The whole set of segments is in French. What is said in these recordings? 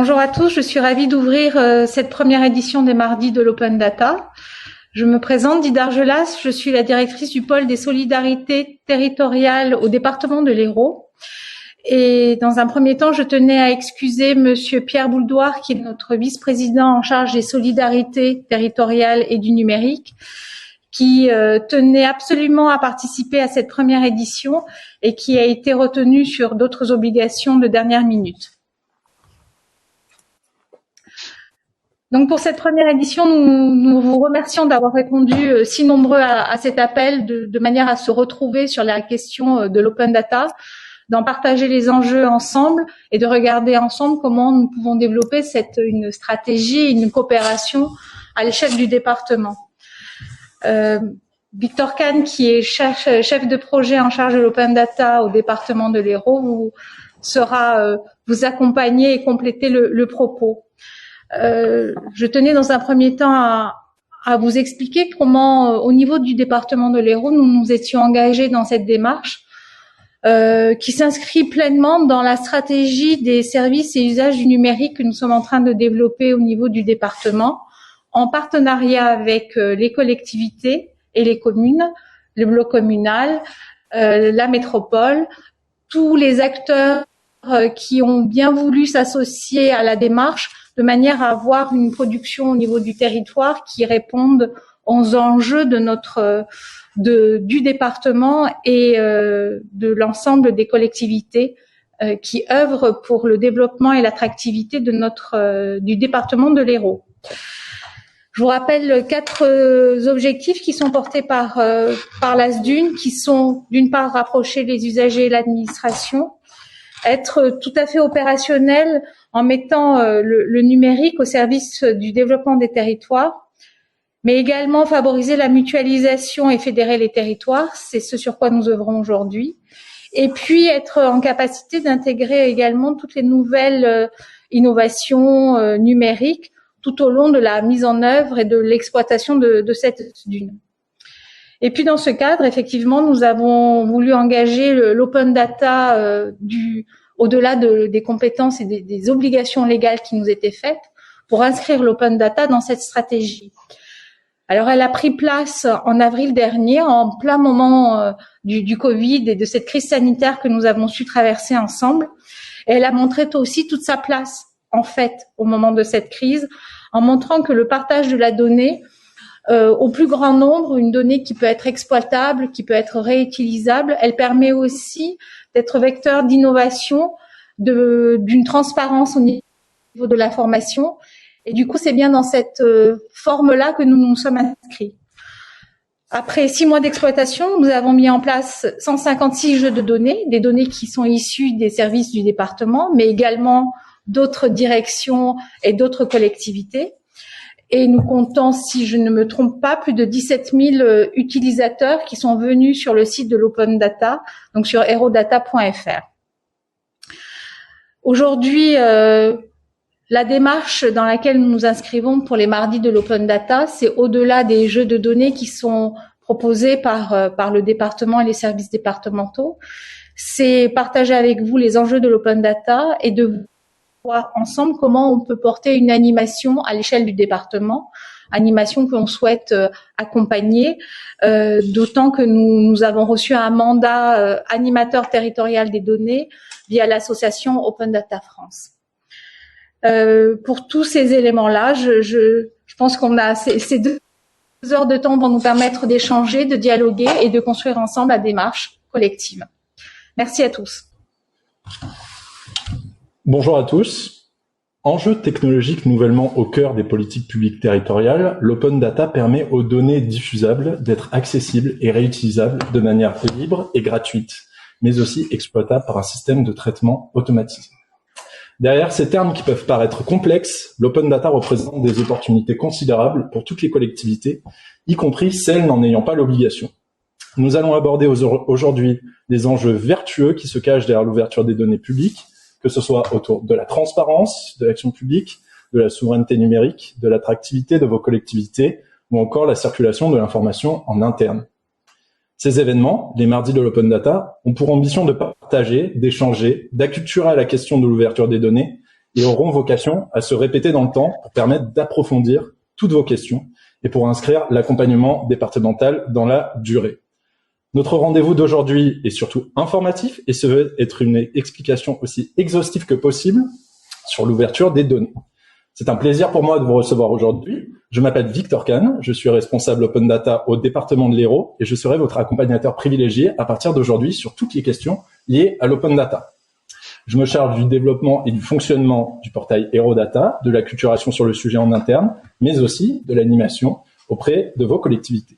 Bonjour à tous, je suis ravie d'ouvrir cette première édition des mardis de l'Open Data. Je me présente, Didar Gelas, je suis la directrice du pôle des solidarités territoriales au département de l'Hérault. Et dans un premier temps, je tenais à excuser Monsieur Pierre Bouldoir, qui est notre vice-président en charge des solidarités territoriales et du numérique, qui tenait absolument à participer à cette première édition et qui a été retenu sur d'autres obligations de dernière minute. Donc pour cette première édition, nous vous remercions d'avoir répondu si nombreux à cet appel de manière à se retrouver sur la question de l'open data, d'en partager les enjeux ensemble et de regarder ensemble comment nous pouvons développer une stratégie, une coopération à l'échelle du département. Victor Kahn, qui est chef de projet en charge de l'open data au département de l'Hérault, vous accompagner et compléter le propos. Je tenais dans un premier temps à vous expliquer comment, au niveau du département de l'Hérault, nous nous étions engagés dans cette démarche qui s'inscrit pleinement dans la stratégie des services et usages du numérique que nous sommes en train de développer au niveau du département, en partenariat avec les collectivités et les communes, le bloc communal, la métropole, tous les acteurs qui ont bien voulu s'associer à la démarche de manière à avoir une production au niveau du territoire qui réponde aux enjeux du département et de l'ensemble des collectivités qui œuvrent pour le développement et l'attractivité du département de l'Hérault. Je vous rappelle 4 objectifs qui sont portés par l'ASDUN, qui sont d'une part rapprocher les usagers et l'administration, être tout à fait opérationnel en mettant le numérique au service du développement des territoires, mais également favoriser la mutualisation et fédérer les territoires, c'est ce sur quoi nous œuvrons aujourd'hui, et puis être en capacité d'intégrer également toutes les nouvelles innovations numériques tout au long de la mise en œuvre et de l'exploitation de cette dune. Et puis dans ce cadre, effectivement, nous avons voulu engager l'open data au-delà des compétences et des obligations légales qui nous étaient faites pour inscrire l'open data dans cette stratégie. Alors elle a pris place en avril dernier, en plein moment du Covid et de cette crise sanitaire que nous avons su traverser ensemble. Et elle a montré aussi toute sa place, en fait, au moment de cette crise, en montrant que le partage de la donnée au plus grand nombre, une donnée qui peut être exploitable, qui peut être réutilisable, elle permet aussi d'être vecteur d'innovation, d'une transparence au niveau de l'information. Et du coup, c'est bien dans cette forme-là que nous nous sommes inscrits. Après 6 mois d'exploitation, nous avons mis en place 156 jeux de données, des données qui sont issues des services du département, mais également d'autres directions et d'autres collectivités. Et nous comptons, si je ne me trompe pas, plus de 17 000 utilisateurs qui sont venus sur le site de l'Open Data, donc sur herodata.fr. Aujourd'hui, la démarche dans laquelle nous nous inscrivons pour les mardis de l'Open Data, c'est au-delà des jeux de données qui sont proposés par le département et les services départementaux, c'est partager avec vous les enjeux de l'Open Data et de voir ensemble comment on peut porter une animation à l'échelle du département, animation que l'on souhaite accompagner, d'autant que nous avons reçu un mandat animateur territorial des données via l'association Open Data France. Pour tous ces éléments-là, je pense qu'on a ces 2 heures de temps pour nous permettre d'échanger, de dialoguer et de construire ensemble la démarche collective. Merci à tous. Bonjour à tous. Enjeu technologique nouvellement au cœur des politiques publiques territoriales, l'open data permet aux données diffusables d'être accessibles et réutilisables de manière libre et gratuite, mais aussi exploitables par un système de traitement automatisé. Derrière ces termes qui peuvent paraître complexes, l'open data représente des opportunités considérables pour toutes les collectivités, y compris celles n'en ayant pas l'obligation. Nous allons aborder aujourd'hui des enjeux vertueux qui se cachent derrière l'ouverture des données publiques, que ce soit autour de la transparence, de l'action publique, de la souveraineté numérique, de l'attractivité de vos collectivités, ou encore la circulation de l'information en interne. Ces événements, les mardis de l'Open Data, ont pour ambition de partager, d'échanger, d'acculturer à la question de l'ouverture des données et auront vocation à se répéter dans le temps pour permettre d'approfondir toutes vos questions et pour inscrire l'accompagnement départemental dans la durée. Notre rendez-vous d'aujourd'hui est surtout informatif et se veut être une explication aussi exhaustive que possible sur l'ouverture des données. C'est un plaisir pour moi de vous recevoir aujourd'hui. Je m'appelle Victor Kahn, je suis responsable Open Data au département de l'Hérault et je serai votre accompagnateur privilégié à partir d'aujourd'hui sur toutes les questions liées à l'Open Data. Je me charge du développement et du fonctionnement du portail HéraultData, de la culturation sur le sujet en interne, mais aussi de l'animation auprès de vos collectivités.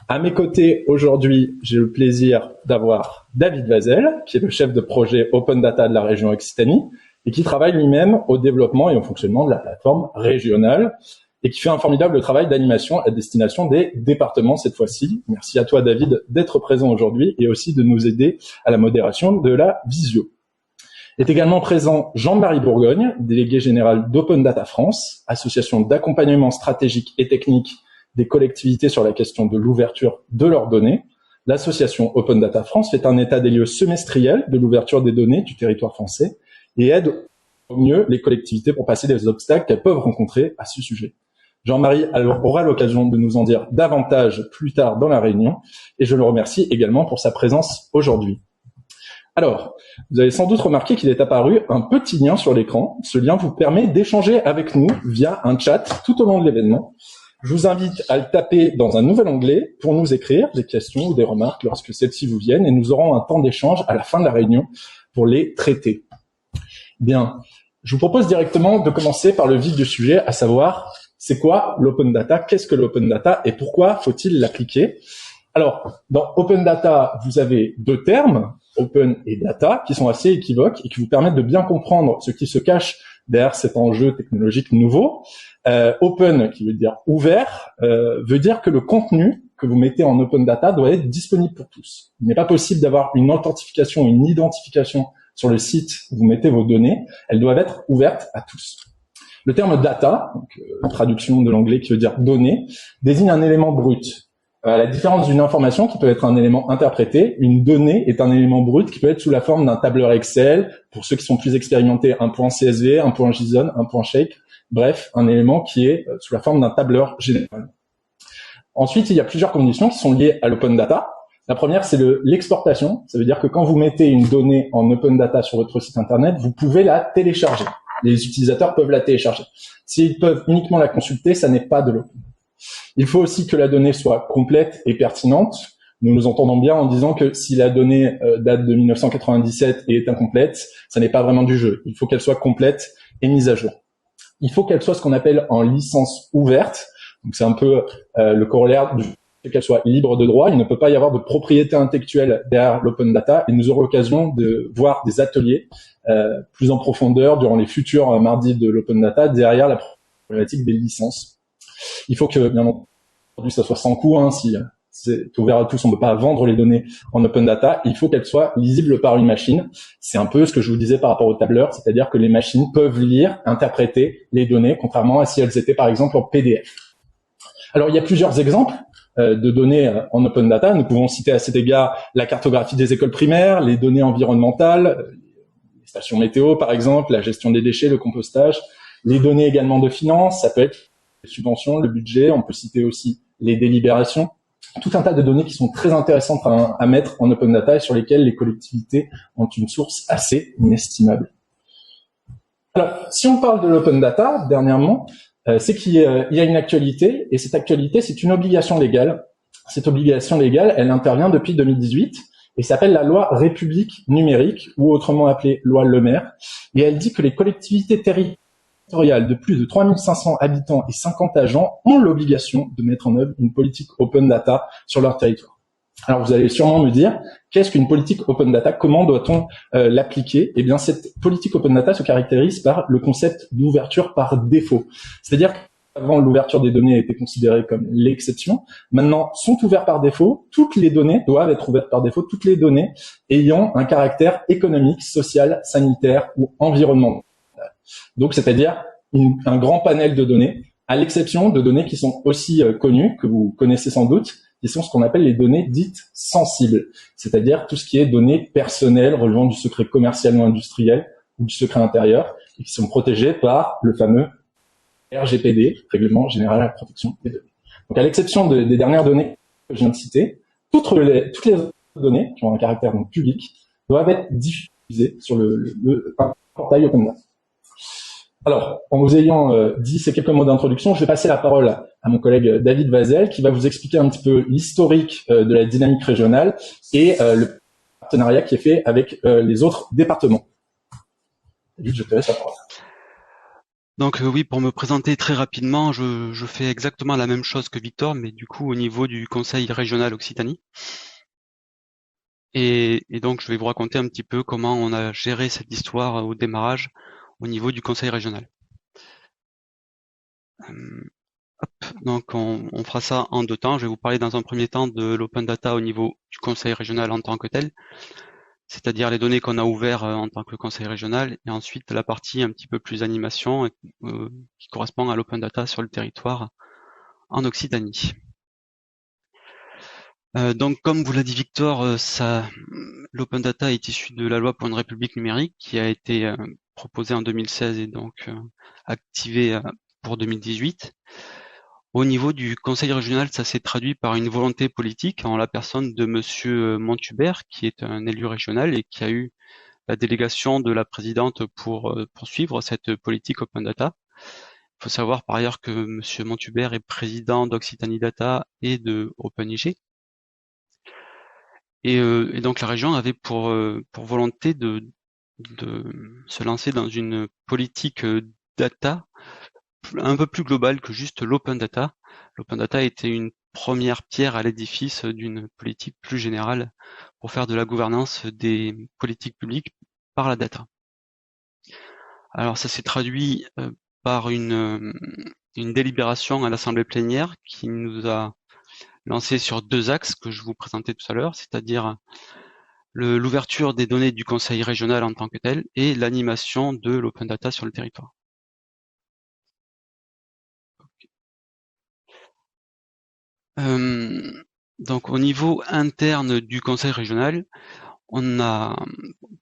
À mes côtés, aujourd'hui, j'ai le plaisir d'avoir David Vazel, qui est le chef de projet Open Data de la région Occitanie, et qui travaille lui-même au développement et au fonctionnement de la plateforme régionale et qui fait un formidable travail d'animation à destination des départements cette fois-ci. Merci à toi, David, d'être présent aujourd'hui et aussi de nous aider à la modération de la visio. Est également présent Jean-Marie Bourgogne, délégué général d'Open Data France, association d'accompagnement stratégique et technique des collectivités sur la question de l'ouverture de leurs données. L'association Open Data France fait un état des lieux semestriel de l'ouverture des données du territoire français et aide au mieux les collectivités pour passer les obstacles qu'elles peuvent rencontrer à ce sujet. Jean-Marie aura l'occasion de nous en dire davantage plus tard dans la réunion et je le remercie également pour sa présence aujourd'hui. Alors, vous avez sans doute remarqué qu'il est apparu un petit lien sur l'écran. Ce lien vous permet d'échanger avec nous via un chat tout au long de l'événement. Je vous invite à le taper dans un nouvel onglet pour nous écrire des questions ou des remarques lorsque celles-ci vous viennent et nous aurons un temps d'échange à la fin de la réunion pour les traiter. Bien, je vous propose directement de commencer par le vif du sujet, à savoir, c'est quoi l'Open Data, qu'est-ce que l'Open Data et pourquoi faut-il l'appliquer? Alors, dans Open Data, vous avez deux termes, Open et Data, qui sont assez équivoques et qui vous permettent de bien comprendre ce qui se cache derrière cet enjeu technologique nouveau. Open, qui veut dire ouvert, veut dire que le contenu que vous mettez en Open Data doit être disponible pour tous. Il n'est pas possible d'avoir une authentification, une identification sur le site où vous mettez vos données, elles doivent être ouvertes à tous. Le terme data, donc, traduction de l'anglais qui veut dire données, désigne un élément brut. À la différence d'une information qui peut être un élément interprété, une donnée est un élément brut qui peut être sous la forme d'un tableur Excel, pour ceux qui sont plus expérimentés, un point CSV, un point JSON, un point Shape, bref, un élément qui est sous la forme d'un tableur général. Ensuite, il y a plusieurs conditions qui sont liées à l'Open Data. La première, c'est l'exportation. Ça veut dire que quand vous mettez une donnée en Open Data sur votre site Internet, vous pouvez la télécharger. Les utilisateurs peuvent la télécharger. S'ils peuvent uniquement la consulter, ça n'est pas de l'Open. Il faut aussi que la donnée soit complète et pertinente. Nous nous entendons bien en disant que si la donnée date de 1997 et est incomplète, ça n'est pas vraiment du jeu. Il faut qu'elle soit complète et mise à jour. Il faut qu'elle soit ce qu'on appelle en licence ouverte. Donc c'est un peu le corollaire du fait qu'elle soit libre de droit. Il ne peut pas y avoir de propriété intellectuelle derrière l'Open Data et nous aurons l'occasion de voir des ateliers plus en profondeur durant les futurs mardis de l'Open Data derrière la problématique des licences. Il faut que, bien entendu, ça soit sans coût. Si c'est ouvert à tous, on ne peut pas vendre les données en Open Data. Il faut qu'elles soient lisibles par une machine. C'est un peu ce que je vous disais par rapport au tableur, c'est-à-dire que les machines peuvent lire, interpréter les données, contrairement à si elles étaient par exemple en PDF. Alors, il y a plusieurs exemples de données en Open Data. Nous pouvons citer à cet égard la cartographie des écoles primaires, les données environnementales, les stations météo par exemple, la gestion des déchets, le compostage, les données également de finances, ça peut être les subventions, le budget, on peut citer aussi les délibérations, tout un tas de données qui sont très intéressantes à mettre en Open Data et sur lesquelles les collectivités ont une source assez inestimable. Alors, si on parle de l'Open Data, dernièrement, c'est qu'il y a une actualité, et cette actualité, c'est une obligation légale. Cette obligation légale, elle intervient depuis 2018, et s'appelle la loi République numérique, ou autrement appelée loi Le Maire, et elle dit que les collectivités territoriales de plus de 3500 habitants et 50 agents ont l'obligation de mettre en œuvre une politique Open Data sur leur territoire. Alors vous allez sûrement me dire, qu'est-ce qu'une politique Open Data? Comment doit-on l'appliquer? Eh bien, cette politique Open Data se caractérise par le concept d'ouverture par défaut. C'est-à-dire qu'avant, l'ouverture des données était considérée comme l'exception. Maintenant, sont ouvertes par défaut. Toutes les données doivent être ouvertes par défaut. Toutes les données ayant un caractère économique, social, sanitaire ou environnemental. Donc, c'est-à-dire un grand panel de données, à l'exception de données qui sont aussi connues, que vous connaissez sans doute, qui sont ce qu'on appelle les données dites sensibles, c'est-à-dire tout ce qui est données personnelles relevant du secret commercial ou industriel ou du secret intérieur, et qui sont protégés par le fameux RGPD, Règlement Général à la Protection des Données. Donc, à l'exception des dernières données que je viens de citer, toutes les autres données qui ont un caractère donc public doivent être diffusées sur le portail Open Data. Alors, en vous ayant dit ces quelques mots d'introduction, je vais passer la parole à mon collègue David Vazel, qui va vous expliquer un petit peu l'historique de la dynamique régionale et le partenariat qui est fait avec les autres départements. David, je te laisse la parole. Donc oui, pour me présenter très rapidement, je fais exactement la même chose que Victor, mais du coup au niveau du Conseil régional Occitanie. Et donc je vais vous raconter un petit peu comment on a géré cette histoire au démarrage au niveau du Conseil régional. Donc on fera ça en deux temps. Je vais vous parler dans un premier temps de l'open data au niveau du Conseil régional en tant que tel, c'est-à-dire les données qu'on a ouvertes en tant que Conseil régional, et ensuite la partie un petit peu plus animation qui correspond à l'open data sur le territoire en Occitanie. Donc, comme vous l'a dit Victor, l'open data est issu de la loi pour une république numérique qui a été proposée en 2016 et donc activée pour 2018. Au niveau du conseil régional, ça s'est traduit par une volonté politique en la personne de Monsieur Montubert, qui est un élu régional et qui a eu la délégation de la présidente pour poursuivre cette politique open data. Il faut savoir par ailleurs que Monsieur Montubert est président d'Occitanie Data et de OpenIG. Et donc la région avait pour volonté de se lancer dans une politique data un peu plus globale que juste l'open data. L'open data était une première pierre à l'édifice d'une politique plus générale pour faire de la gouvernance des politiques publiques par la data. Alors ça s'est traduit par une délibération à l'Assemblée plénière qui nous a lancé sur deux axes que je vous présentais tout à l'heure, c'est-à-dire l'ouverture des données du conseil régional en tant que tel et l'animation de l'open data sur le territoire. Donc au niveau interne du conseil régional, on a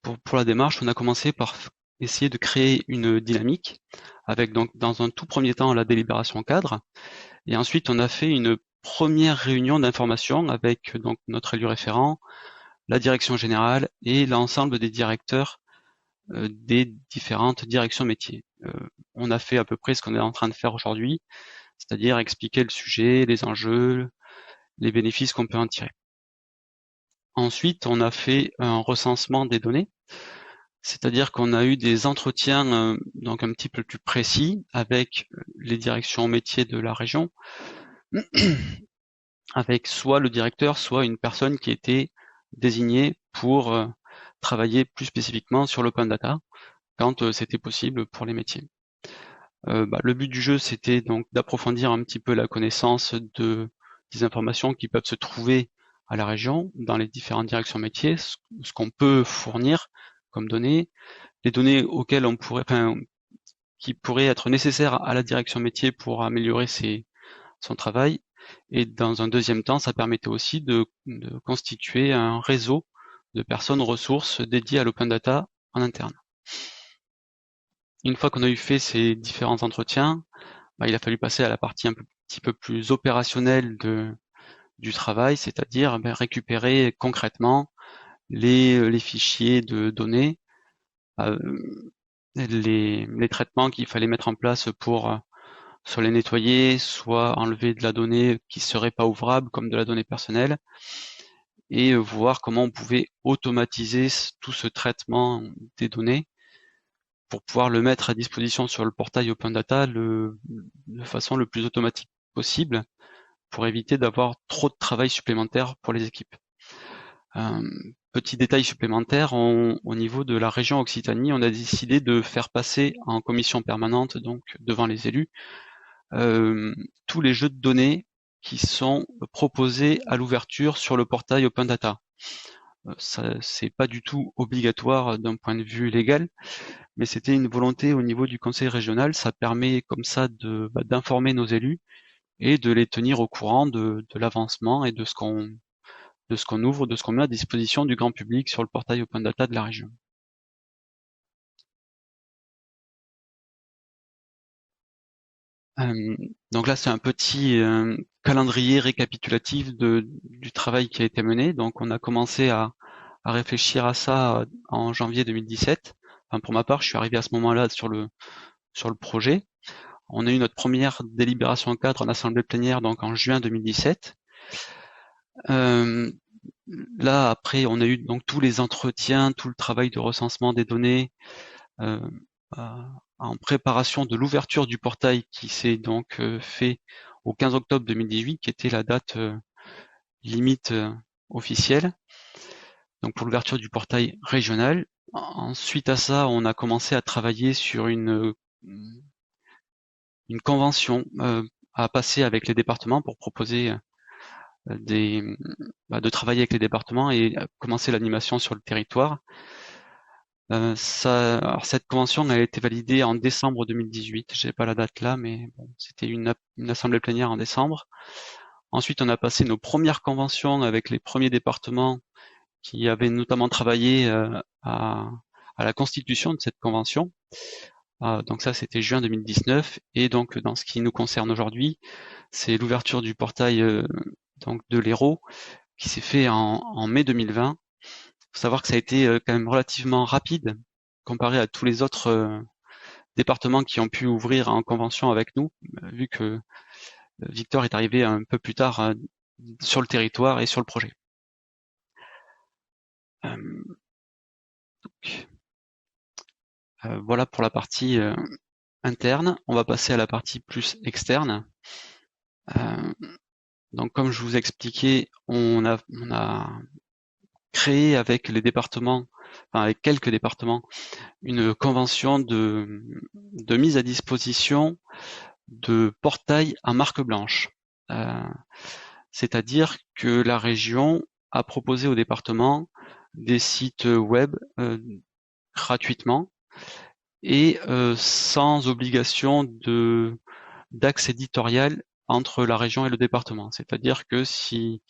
pour la démarche, on a commencé par essayer de créer une dynamique avec donc dans un tout premier temps la délibération cadre, et ensuite on a fait une première réunion d'information avec donc notre élu référent, la direction générale et l'ensemble des directeurs des différentes directions métiers. On a fait à peu près ce qu'on est en train de faire aujourd'hui, c'est-à-dire expliquer le sujet, les enjeux, les bénéfices qu'on peut en tirer. Ensuite, on a fait un recensement des données, c'est-à-dire qu'on a eu des entretiens donc un petit peu plus précis avec les directions métiers de la région, avec soit le directeur, soit une personne qui était désignée pour travailler plus spécifiquement sur l'open data quand c'était possible pour les métiers. Le but du jeu, c'était donc d'approfondir un petit peu la connaissance des informations qui peuvent se trouver à la région, dans les différentes directions métiers, ce qu'on peut fournir comme données, les données auxquelles qui pourraient être nécessaires à la direction métier pour améliorer son travail. Et dans un deuxième temps, ça permettait aussi de constituer un réseau de personnes ressources dédiées à l'open data en interne. Une fois qu'on a eu fait ces différents entretiens, il a fallu passer à la partie un petit peu plus opérationnelle du travail, c'est-à-dire récupérer concrètement les fichiers de données, les traitements qu'il fallait mettre en place pour soit les nettoyer, soit enlever de la donnée qui serait pas ouvrable, comme de la donnée personnelle, et voir comment on pouvait automatiser tout ce traitement des données pour pouvoir le mettre à disposition sur le portail Open Data de façon le plus automatique possible pour éviter d'avoir trop de travail supplémentaire pour les équipes. Petit détail supplémentaire, au niveau de la région Occitanie, on a décidé de faire passer en commission permanente, donc devant les élus, tous les jeux de données qui sont proposés à l'ouverture sur le portail Open Data. C'est pas du tout obligatoire d'un point de vue légal, mais c'était une volonté au niveau du conseil régional. Ça permet comme ça d'informer nos élus et de les tenir au courant de l'avancement et de ce qu'on ouvre, de ce qu'on met à disposition du grand public sur le portail Open Data de la région. Donc là, c'est un petit calendrier récapitulatif du travail qui a été mené. Donc on a commencé à réfléchir à ça en janvier 2017. Enfin, pour ma part, je suis arrivé à ce moment-là sur le projet. On a eu notre première délibération cadre en assemblée plénière donc en juin 2017. Là, après, on a eu donc tous les entretiens, tout le travail de recensement des données en préparation de l'ouverture du portail qui s'est donc fait au 15 octobre 2018, qui était la date limite officielle. Donc pour l'ouverture du portail régional. Ensuite à ça, on a commencé à travailler sur une convention à passer avec les départements pour proposer de travailler avec les départements et commencer l'animation sur le territoire. Alors cette convention a été validée en décembre 2018. J'ai pas la date là, mais bon, c'était une assemblée plénière en décembre. Ensuite, on a passé nos premières conventions avec les premiers départements qui avaient notamment travaillé à la constitution de cette convention. Donc ça, c'était juin 2019. Et donc, dans ce qui nous concerne aujourd'hui, c'est l'ouverture du portail donc de l'Hérault qui s'est fait en mai 2020. Il faut savoir que ça a été quand même relativement rapide comparé à tous les autres départements qui ont pu ouvrir en convention avec nous, vu que Victor est arrivé un peu plus tard sur le territoire et sur le projet. Voilà pour la partie interne. On va passer à la partie plus externe. Donc comme je vous expliquais, on a créé avec les départements, enfin avec quelques départements, une convention de mise à disposition de portails à marque blanche. C'est-à-dire que la région a proposé au département des sites web gratuitement et sans obligation d'axe éditorial entre la région et le département. C'est-à-dire que si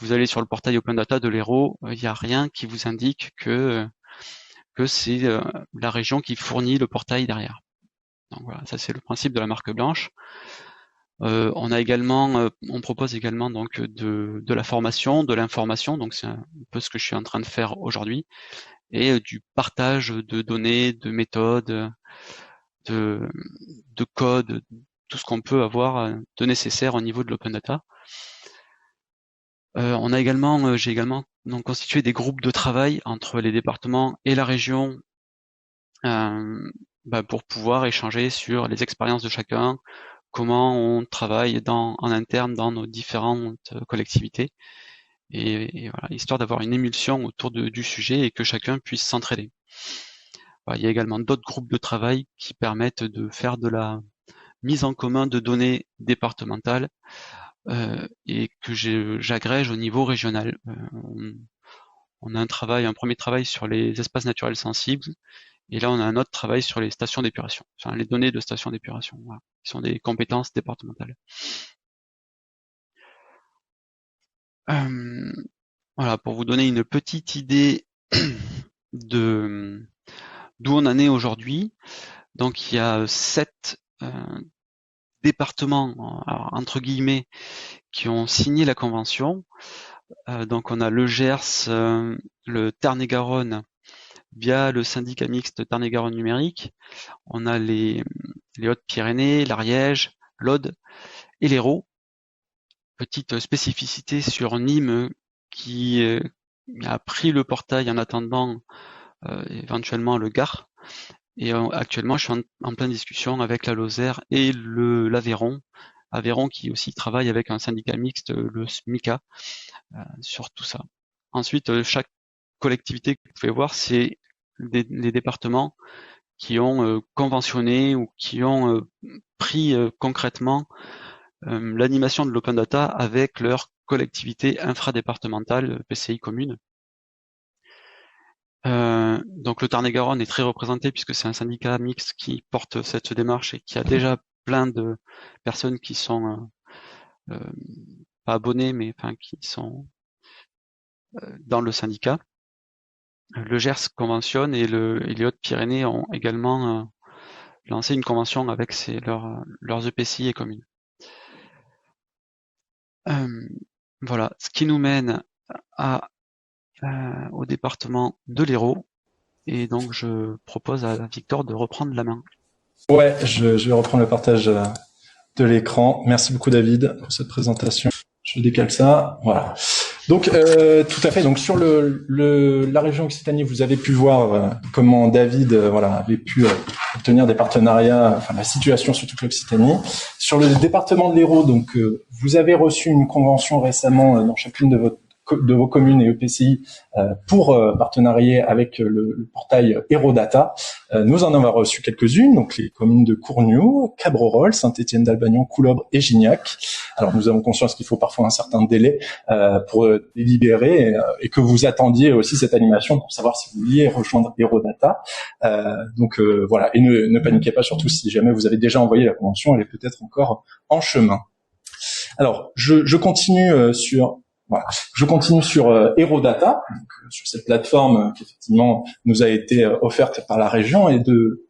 vous allez sur le portail Open Data de l'Hérault, il n'y a rien qui vous indique que c'est la région qui fournit le portail derrière. Donc voilà, ça c'est le principe de la marque blanche. On propose également donc de la formation, de l'information, donc c'est un peu ce que je suis en train de faire aujourd'hui, et du partage de données, de méthodes, de codes, tout ce qu'on peut avoir de nécessaire au niveau de l'open data. J'ai également donc constitué des groupes de travail entre les départements et la région pour pouvoir échanger sur les expériences de chacun, comment on travaille en interne dans nos différentes collectivités, et voilà, histoire d'avoir une émulsion autour du sujet et que chacun puisse s'entraider. Voilà, il y a également d'autres groupes de travail qui permettent de faire de la mise en commun de données départementales et que j'agrège au niveau régional. On a un premier travail sur les espaces naturels sensibles, et là on a un autre travail sur les stations d'épuration, enfin les données de stations d'épuration, voilà, qui sont des compétences départementales. Voilà, pour vous donner une petite idée d'où on en est aujourd'hui. Donc il y a 7 départements, alors, entre guillemets, qui ont signé la convention. Donc on a le Gers, le Tarn-et-Garonne via le syndicat mixte Tarn-et-Garonne numérique. On a les Hautes-Pyrénées, l'Ariège, l'Aude et l'Hérault. Petite spécificité sur Nîmes qui a pris le portail en attendant éventuellement le Gard. Et actuellement, je suis en pleine discussion avec la Lozère et l'Aveyron. Aveyron qui aussi travaille avec un syndicat mixte, le SMICA, sur tout ça. Ensuite, chaque collectivité que vous pouvez voir, c'est les départements qui ont conventionné ou qui ont pris concrètement l'animation de l'open data avec leur collectivité infradépartementale, PCI commune. Donc le Tarn-et-Garonne est très représenté puisque c'est un syndicat mixte qui porte cette démarche et qui a déjà plein de personnes qui sont pas abonnés, mais enfin qui sont dans le syndicat. Le Gers conventionne et les Hautes-Pyrénées ont également lancer une convention avec leurs EPCI et communes. Voilà, ce qui nous mène au département de l'Hérault. Et donc, je propose à Victor de reprendre la main. Ouais, je vais reprendre le partage de l'écran. Merci beaucoup, David, pour cette présentation. Je décale ça. Voilà. Donc, tout à fait. Donc, sur la région Occitanie, vous avez pu voir comment David, avait pu obtenir des partenariats, enfin, la situation sur toute l'Occitanie. Sur le département de l'Hérault, donc, vous avez reçu une convention récemment dans chacune de vos communes et EPCI pour partenarier avec le portail Héraudata. Nous en avons reçu quelques-unes, donc les communes de Courgneau, Cabroral, Saint-Étienne-d'Albagnan, Coulombre et Gignac. Alors nous avons conscience qu'il faut parfois un certain délai pour délibérer et que vous attendiez aussi cette animation pour savoir si vous vouliez rejoindre Héraudata. Voilà, et ne paniquez pas, surtout si jamais vous avez déjà envoyé la convention, elle est peut-être encore en chemin. Alors je continue sur Héraudata, sur cette plateforme qui effectivement nous a été offerte par la région, et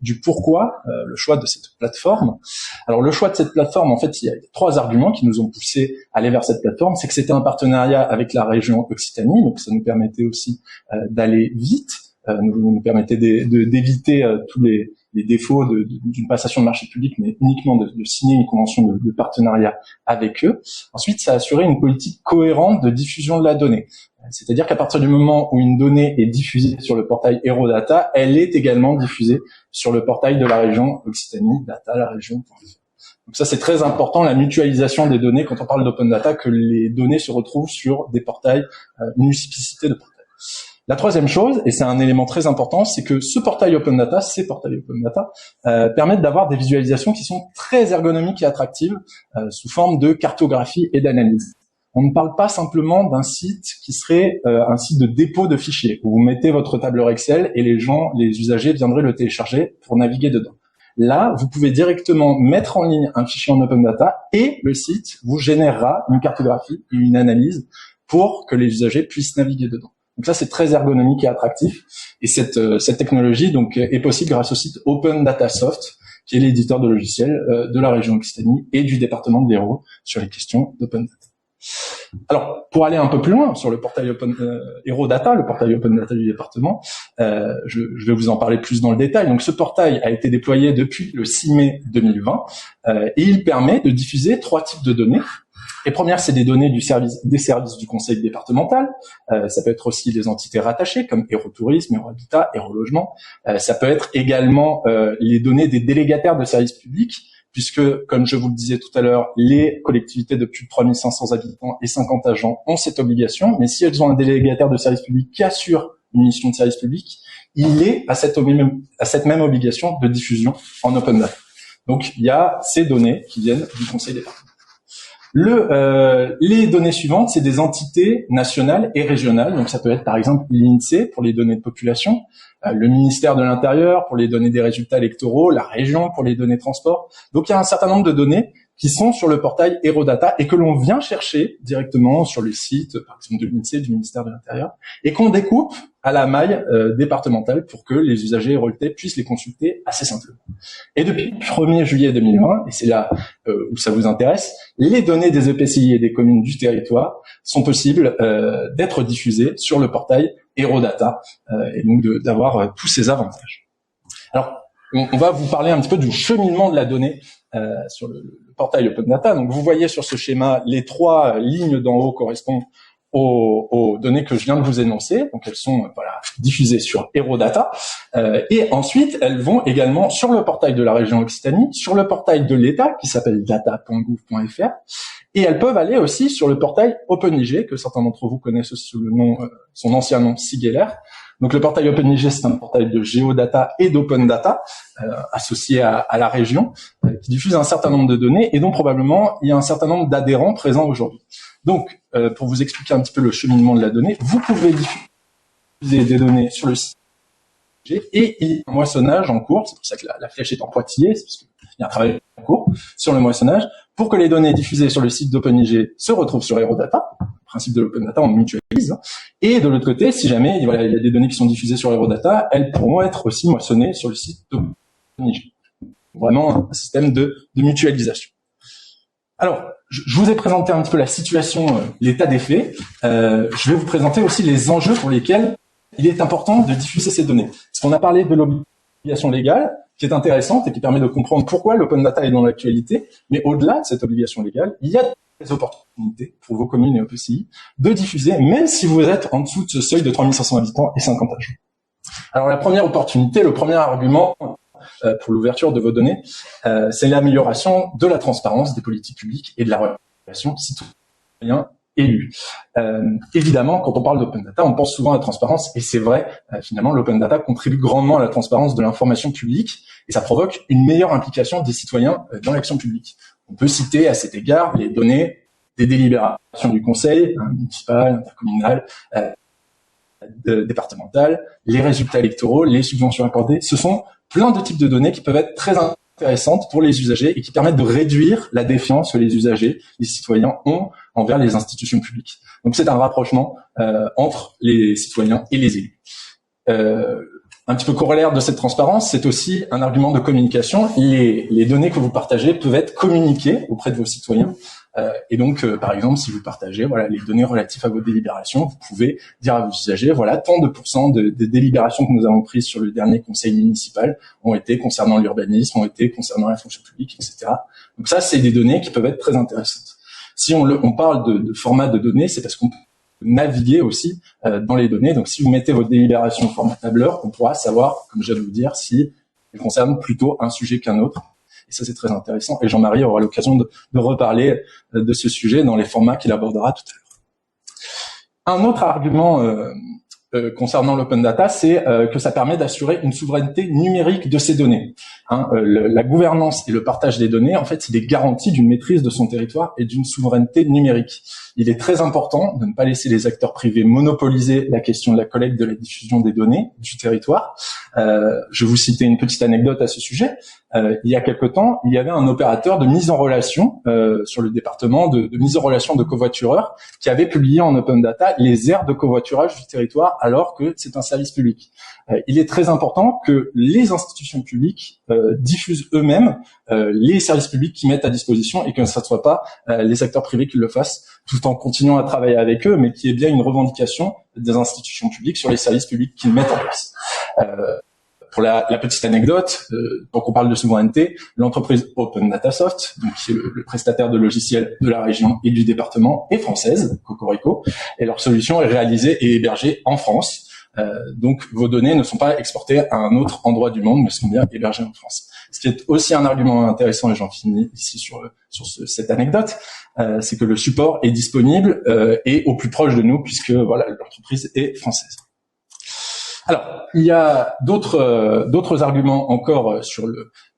du pourquoi le choix de cette plateforme. Alors le choix de cette plateforme, en fait, il y a 3 arguments qui nous ont poussé à aller vers cette plateforme. C'est que c'était un partenariat avec la région Occitanie, donc ça nous permettait aussi d'aller vite, nous permettait d'éviter tous les défauts d'une passation de marché public, mais uniquement de signer une convention de partenariat avec eux. Ensuite, ça a assuré une politique cohérente de diffusion de la donnée. C'est-à-dire qu'à partir du moment où une donnée est diffusée sur le portail Héraudata, elle est également diffusée sur le portail de la région Occitanie, data, la région. Donc ça, c'est très important, la mutualisation des données, quand on parle d'open data, que les données se retrouvent sur des portails, une multiplicité de portails. La troisième chose, et c'est un élément très important, c'est que ces portails open data, permettent d'avoir des visualisations qui sont très ergonomiques et attractives sous forme de cartographie et d'analyse. On ne parle pas simplement d'un site qui serait un site de dépôt de fichiers, où vous mettez votre tableur Excel et les usagers viendraient le télécharger pour naviguer dedans. Là, vous pouvez directement mettre en ligne un fichier en open data et le site vous générera une cartographie et une analyse pour que les usagers puissent naviguer dedans. Donc ça, c'est très ergonomique et attractif. Et cette technologie donc est possible grâce au site Open Data Soft, qui est l'éditeur de logiciels de la région Occitanie et du département de l'Hérault sur les questions d'open data. Alors, pour aller un peu plus loin sur le portail Héraudata, le portail Open Data du département, je vais vous en parler plus dans le détail. Donc, ce portail a été déployé depuis le 6 mai 2020 et il permet de diffuser 3 types de données. Les premières, c'est des données des services du conseil départemental. Ça peut être aussi des entités rattachées comme Hérotourisme, Hérohabitat, Hérologement. Ça peut être également les données des délégataires de services publics, puisque, comme je vous le disais tout à l'heure, les collectivités de plus de 3500 habitants et 50 agents ont cette obligation. Mais si elles ont un délégataire de service public qui assure une mission de service public, il est à cette même obligation de diffusion en open data. Donc, il y a ces données qui viennent du conseil départemental. Les données suivantes, c'est des entités nationales et régionales. Donc, ça peut être, par exemple, l'INSEE pour les données de population, le ministère de l'Intérieur pour les données des résultats électoraux, la région pour les données transport. Donc, il y a un certain nombre de données qui sont sur le portail Héraudata et que l'on vient chercher directement sur les sites, par exemple, de l'INSEE, du ministère de l'Intérieur, et qu'on découpe à la maille départementale pour que les usagers héraultais puissent les consulter assez simplement. Et depuis le 1er juillet 2020, et c'est là où ça vous intéresse, les données des EPCI et des communes du territoire sont possibles d'être diffusées sur le portail Héraudata et donc d'avoir tous ces avantages. Alors, on va vous parler un petit peu du cheminement de la donnée sur le portail Open Data. Donc, vous voyez sur ce schéma, les 3 lignes d'en haut correspondent aux données que je viens de vous énoncer. Donc, elles sont diffusées sur Héraudata. Et ensuite, elles vont également sur le portail de la région Occitanie, sur le portail de l'État, qui s'appelle data.gouv.fr. Et elles peuvent aller aussi sur le portail OpenIG, que certains d'entre vous connaissent sous le nom, son ancien nom Sigelair. Donc le portail OpenIG, c'est un portail de géodata et d'open data associé à la région, qui diffuse un certain nombre de données et dont probablement il y a un certain nombre d'adhérents présents aujourd'hui. Donc, pour vous expliquer un petit peu le cheminement de la donnée, vous pouvez diffuser des données sur le site et il y a un moissonnage en cours, c'est pour ça que la flèche est en pointillé, c'est parce qu'il y a un travail en cours sur le moissonnage, pour que les données diffusées sur le site d'OpenIG se retrouvent sur Héraudata. Le principe de l'open data, on mutualise. Et de l'autre côté, si jamais il y a des données qui sont diffusées sur Héraudata, elles pourront être aussi moissonnées sur le site d'OpenIG. vraiment un système de mutualisation. Alors, je vous ai présenté un petit peu la situation, l'état des faits. Je vais vous présenter aussi les enjeux pour lesquels il est important de diffuser ces données. Parce qu'on a parlé de l'obligation légale, qui est intéressante et qui permet de comprendre pourquoi l'open data est dans l'actualité. Mais au-delà de cette obligation légale, il y a des opportunités pour vos communes et EPCI de diffuser, même si vous êtes en dessous de ce seuil de 3500 habitants et 50 agents. Alors, la première opportunité, le premier argument pour l'ouverture de vos données, c'est l'amélioration de la transparence des politiques publiques et de la relation citoyen-élu. Évidemment, quand on parle d'open data, on pense souvent à la transparence, et c'est vrai, finalement, l'open data contribue grandement à la transparence de l'information publique, et ça provoque une meilleure implication des citoyens dans l'action publique. On peut citer à cet égard les données des délibérations du conseil municipal, intercommunal, départemental, les résultats électoraux, les subventions accordées. Ce sont plein de types de données qui peuvent être très intéressantes pour les usagers et qui permettent de réduire la défiance que les usagers, les citoyens ont envers les institutions publiques. Donc c'est un rapprochement entre les citoyens et les élus. Un petit peu corollaire de cette transparence, c'est aussi un argument de communication. Les données que vous partagez peuvent être communiquées auprès de vos citoyens. Et donc, par exemple, si vous partagez les données relatives à vos délibérations, vous pouvez dire à vos usagers, tant de pourcents des délibérations que nous avons prises sur le dernier conseil municipal ont été concernant l'urbanisme, ont été concernant la fonction publique, etc. Donc ça, c'est des données qui peuvent être très intéressantes. Si on parle de format de données, c'est parce qu'on peut naviguer aussi dans les données. Donc, si vous mettez votre délibération au format tableur, on pourra savoir, comme je viens de vous dire, si elle concerne plutôt un sujet qu'un autre. Et ça, c'est très intéressant. Et Jean-Marie aura l'occasion de reparler de ce sujet dans les formats qu'il abordera tout à l'heure. Un autre argument concernant l'open data, c'est que ça permet d'assurer une souveraineté numérique de ces données. La gouvernance et le partage des données, en fait, c'est des garanties d'une maîtrise de son territoire et d'une souveraineté numérique. Il est très important de ne pas laisser les acteurs privés monopoliser la question de la collecte, de la diffusion des données du territoire. Je vais vous citer une petite anecdote à ce sujet. Il y a quelque temps, il y avait un opérateur de mise en relation sur le département de mise en relation de covoitureurs qui avait publié en open data les aires de covoiturage du territoire alors que c'est un service public. Il est très important que les institutions publiques diffusent eux-mêmes les services publics qu'ils mettent à disposition et que ce ne soit pas les acteurs privés qui le fassent, tout en continuant à travailler avec eux, mais qui est bien une revendication des institutions publiques sur les services publics qu'ils mettent en place. Pour la petite anecdote, donc on parle de souveraineté, l'entreprise Open Data Soft, donc qui est le prestataire de logiciels de la région et du département, est française, Cocorico, et leur solution est réalisée et hébergée en France. Donc vos données ne sont pas exportées à un autre endroit du monde, mais sont bien hébergées en France. Ce qui est aussi un argument intéressant, et j'en finis ici sur cette anecdote, c'est que le support est disponible et au plus proche de nous, puisque l'entreprise est française. Alors, il y a d'autres arguments encore sur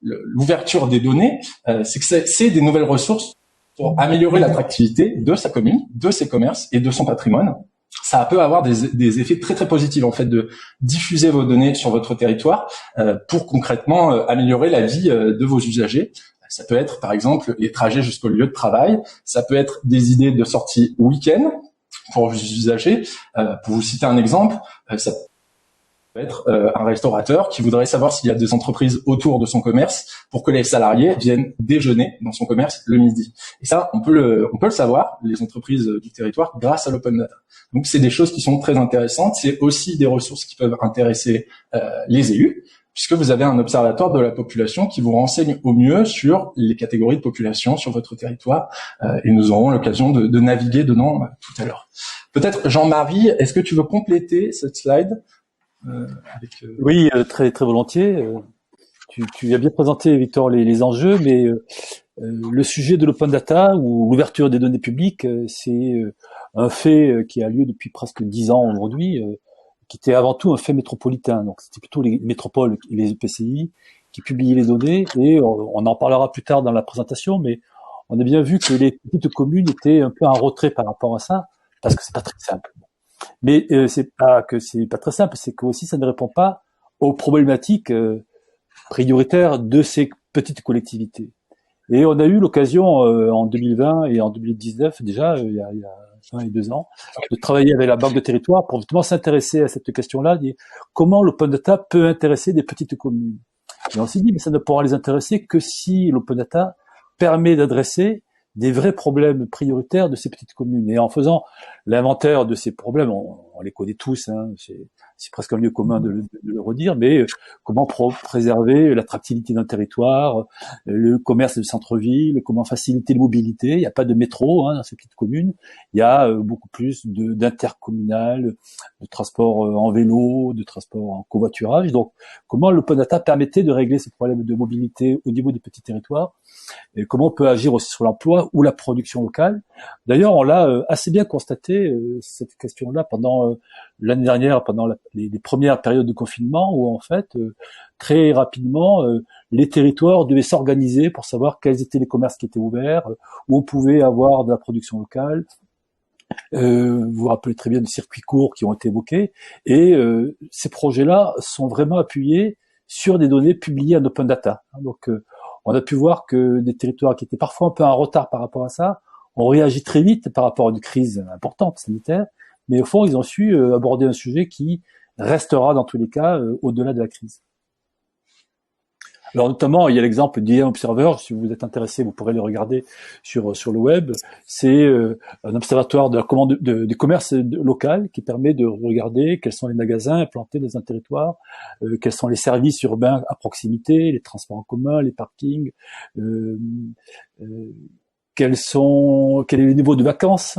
l'ouverture des données, c'est que c'est des nouvelles ressources pour améliorer l'attractivité de sa commune, de ses commerces et de son patrimoine. Ça peut avoir des effets très très positifs en fait de diffuser vos données sur votre territoire pour concrètement améliorer la vie de vos usagers. Ça peut être par exemple les trajets jusqu'au lieu de travail, ça peut être des idées de sortie week-end pour vos usagers. Pour vous citer un exemple, ça peut être un restaurateur qui voudrait savoir s'il y a des entreprises autour de son commerce pour que les salariés viennent déjeuner dans son commerce le midi. Et ça, on peut le savoir, les entreprises du territoire, grâce à l'open data. Donc, c'est des choses qui sont très intéressantes. C'est aussi des ressources qui peuvent intéresser les élus, puisque vous avez un observatoire de la population qui vous renseigne au mieux sur les catégories de population sur votre territoire. Et nous aurons l'occasion de naviguer dedans tout à l'heure. Peut-être, Jean-Marie, est-ce que tu veux compléter cette slide Oui, très très volontiers. Tu as bien présenté, Victor, les enjeux, mais le sujet de l'open data ou l'ouverture des données publiques, c'est un fait qui a lieu depuis presque 10 ans aujourd'hui, qui était avant tout un fait métropolitain. Donc c'était plutôt les métropoles et les EPCI qui publiaient les données, et on en parlera plus tard dans la présentation, mais on a bien vu que les petites communes étaient un peu en retrait par rapport à ça, parce que c'est pas très simple. Mais c'est pas que c'est pas très simple, c'est que aussi ça ne répond pas aux problématiques prioritaires de ces petites collectivités. Et on a eu l'occasion en 2020 et en 2019 déjà, il y a 1 et 2 ans, de travailler avec la Banque de Territoire pour justement s'intéresser à cette question-là, comment l'open data peut intéresser des petites communes. Et on s'est dit, mais ça ne pourra les intéresser que si l'open data permet d'adresser des vrais problèmes prioritaires de ces petites communes. Et en faisant l'inventaire de ces problèmes, on les connaît tous, hein, c'est presque un lieu commun de le redire, mais comment préserver l'attractivité d'un territoire, le commerce de centre-ville, comment faciliter les mobilités. Il n'y a pas de métro dans ces petites communes, il y a beaucoup plus d'intercommunal, de transport en vélo, de transport en covoiturage. Donc, comment l'open data permettait de régler ces problèmes de mobilité au niveau des petits territoires, et comment on peut agir aussi sur l'emploi ou la production locale. D'ailleurs, on l'a assez bien constaté, cette question-là, pendant l'année dernière, pendant les premières périodes de confinement, où en fait, très rapidement, les territoires devaient s'organiser pour savoir quels étaient les commerces qui étaient ouverts, où on pouvait avoir de la production locale. Vous vous rappelez très bien des circuits courts qui ont été évoqués, et ces projets-là sont vraiment appuyés sur des données publiées en open data. Donc, on a pu voir que des territoires qui étaient parfois un peu en retard par rapport à ça ont réagi très vite par rapport à une crise importante sanitaire, mais au fond, ils ont su aborder un sujet qui restera dans tous les cas au-delà de la crise. Alors notamment, il y a l'exemple d'IA Observer, si vous êtes intéressé, vous pourrez le regarder sur le web. C'est un observatoire de la commande du commerce local qui permet de regarder quels sont les magasins implantés dans un territoire, quels sont les services urbains à proximité, les transports en commun, les parkings, quel est le niveau de vacances,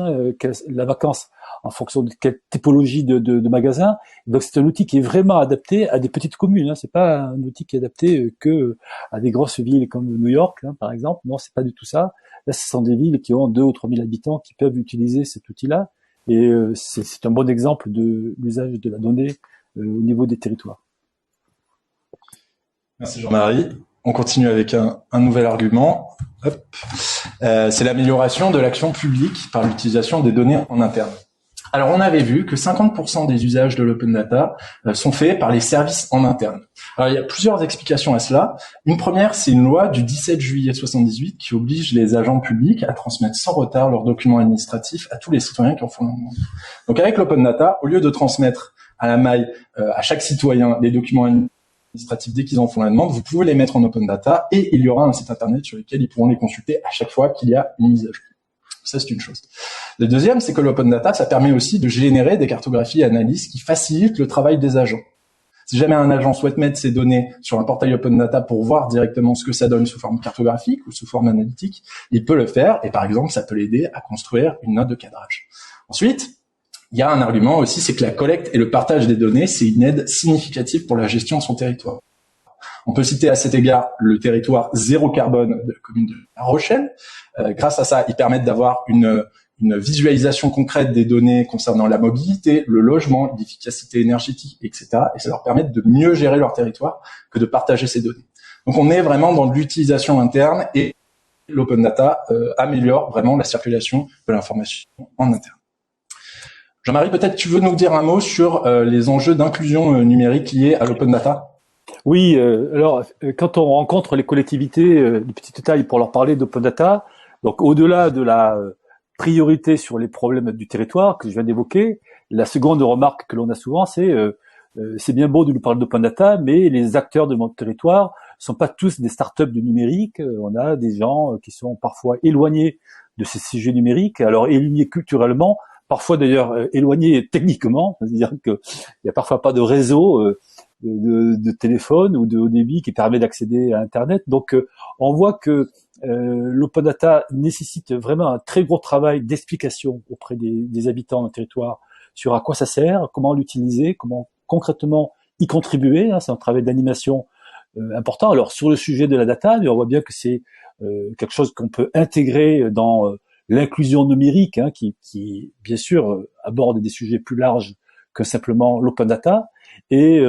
la vacance en fonction de quelle typologie de magasin. Donc c'est un outil qui est vraiment adapté à des petites communes. C'est pas un outil qui est adapté que à des grosses villes comme New York, par exemple. Non, c'est pas du tout ça. Là, ce sont des villes qui ont 2 ou 3 000 habitants qui peuvent utiliser cet outil-là. Et c'est un bon exemple de l'usage de la donnée au niveau des territoires. Merci Jean-Marie. On continue avec un nouvel argument. Hop. C'est l'amélioration de l'action publique par l'utilisation des données en interne. Alors, on avait vu que 50% des usages de l'open data sont faits par les services en interne. Alors, il y a plusieurs explications à cela. Une première, c'est une loi du 17 juillet 78 qui oblige les agents publics à transmettre sans retard leurs documents administratifs à tous les citoyens qui en font la demande. Donc, avec l'open data, au lieu de transmettre à la maille à chaque citoyen les documents administratifs dès qu'ils en font la demande, vous pouvez les mettre en open data et il y aura un site internet sur lequel ils pourront les consulter à chaque fois qu'il y a une mise à jour. Ça, c'est une chose. Le deuxième, c'est que l'open data, ça permet aussi de générer des cartographies et analyses qui facilitent le travail des agents. Si jamais un agent souhaite mettre ses données sur un portail open data pour voir directement ce que ça donne sous forme cartographique ou sous forme analytique, il peut le faire et par exemple, ça peut l'aider à construire une note de cadrage. Ensuite, il y a un argument aussi, c'est que la collecte et le partage des données, c'est une aide significative pour la gestion de son territoire. On peut citer à cet égard le territoire zéro carbone de la commune de La Rochelle. Grâce à ça, ils permettent d'avoir une visualisation concrète des données concernant la mobilité, le logement, l'efficacité énergétique, etc. Et ça leur permet de mieux gérer leur territoire que de partager ces données. Donc on est vraiment dans l'utilisation interne et l'open data améliore vraiment la circulation de l'information en interne. Jean-Marie, peut-être tu veux nous dire un mot sur les enjeux d'inclusion numérique liés à l'open data ? Oui, alors quand on rencontre les collectivités de petite taille pour leur parler d'open data, donc au-delà de la priorité sur les problèmes du territoire que je viens d'évoquer, la seconde remarque que l'on a souvent, c'est bien beau de nous parler d'open data, mais les acteurs de notre territoire sont pas tous des startups du numérique. On a des gens qui sont parfois éloignés de ces sujets numériques, alors éloignés culturellement, parfois d'ailleurs éloignés techniquement, c'est-à-dire qu'il y a parfois pas de réseau de téléphone ou de haut débit qui permet d'accéder à Internet. Donc, on voit que l'open data nécessite vraiment un très gros travail d'explication auprès des habitants d'un territoire sur à quoi ça sert, comment l'utiliser, comment concrètement y contribuer. C'est un travail d'animation important. Alors, sur le sujet de la data, on voit bien que c'est quelque chose qu'on peut intégrer dans l'inclusion numérique, qui bien sûr aborde des sujets plus larges que simplement l'open data. Et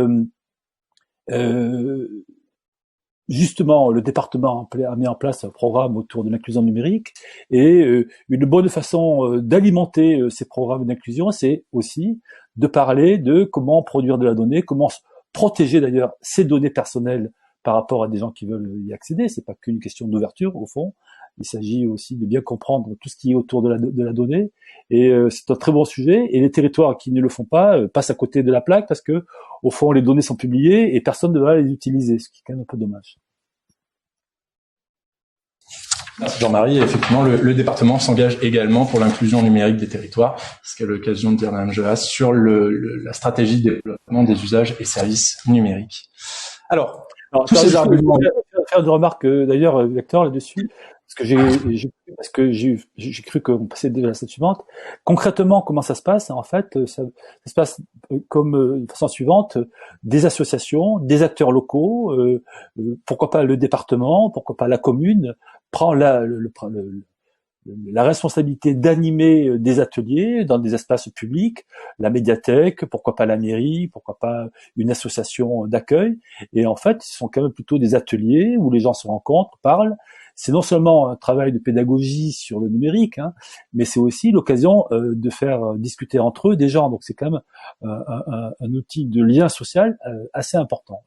justement, le département a mis en place un programme autour de l'inclusion numérique, et une bonne façon d'alimenter ces programmes d'inclusion, c'est aussi de parler de comment produire de la donnée, comment protéger d'ailleurs ces données personnelles par rapport à des gens qui veulent y accéder. C'est pas qu'une question d'ouverture au fond. Il s'agit aussi de bien comprendre tout ce qui est autour de la donnée. Et c'est un très bon sujet. Et les territoires qui ne le font pas passent à côté de la plaque parce que, au fond, les données sont publiées et personne ne va les utiliser, ce qui est quand même un peu dommage. Merci Jean-Marie. Effectivement, le département s'engage également pour l'inclusion numérique des territoires, ce qu'a l'occasion de dire Mme Joas, sur la stratégie de développement des usages et services numériques. Alors tous ces arguments. Je vais faire une remarque d'ailleurs, Victor, là-dessus, parce que j'ai cru qu'on passait déjà à la slide suivante. Concrètement, comment ça se passe? En fait, ça se passe comme de façon suivante: des associations, des acteurs locaux, pourquoi pas le département, pourquoi pas la commune, prend la responsabilité d'animer des ateliers dans des espaces publics, la médiathèque, pourquoi pas la mairie, pourquoi pas une association d'accueil. Et en fait, ce sont quand même plutôt des ateliers où les gens se rencontrent, parlent. C'est non seulement un travail de pédagogie sur le numérique, mais c'est aussi l'occasion de faire discuter entre eux des gens. Donc c'est quand même un outil de lien social assez important.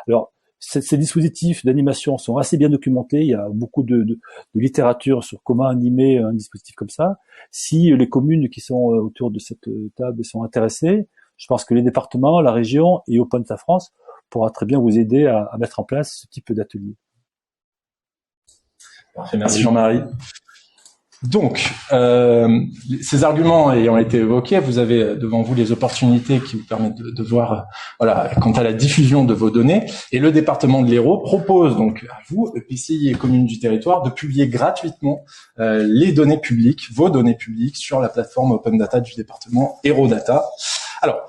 Alors, ces dispositifs d'animation sont assez bien documentés. Il y a beaucoup de littérature sur comment animer un dispositif comme ça. Si les communes qui sont autour de cette table sont intéressées, je pense que les départements, la région et Open Data France pourra très bien vous aider à mettre en place ce type d'atelier. Parfait, merci Jean-Marie. Donc, ces arguments ayant été évoqués, vous avez devant vous les opportunités qui vous permettent de voir, voilà, quant à la diffusion de vos données. Et le département de l'Hérault propose donc à vous, EPCI et communes du territoire, de publier gratuitement les données publiques, vos données publiques, sur la plateforme Open Data du département HéraultData. Alors,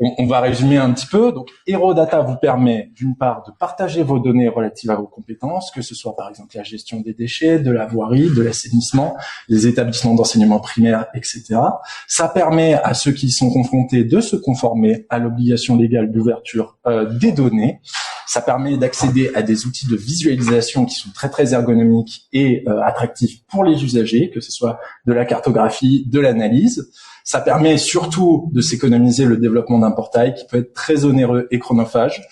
on va résumer un petit peu. Donc, HéraultData vous permet, d'une part, de partager vos données relatives à vos compétences, que ce soit par exemple la gestion des déchets, de la voirie, de l'assainissement, les établissements d'enseignement primaire, etc. Ça permet à ceux qui y sont confrontés de se conformer à l'obligation légale d'ouverture des données. Ça permet d'accéder à des outils de visualisation qui sont très très ergonomiques et attractifs pour les usagers, que ce soit de la cartographie, de l'analyse. Ça permet surtout de s'économiser le développement d'un portail qui peut être très onéreux et chronophage,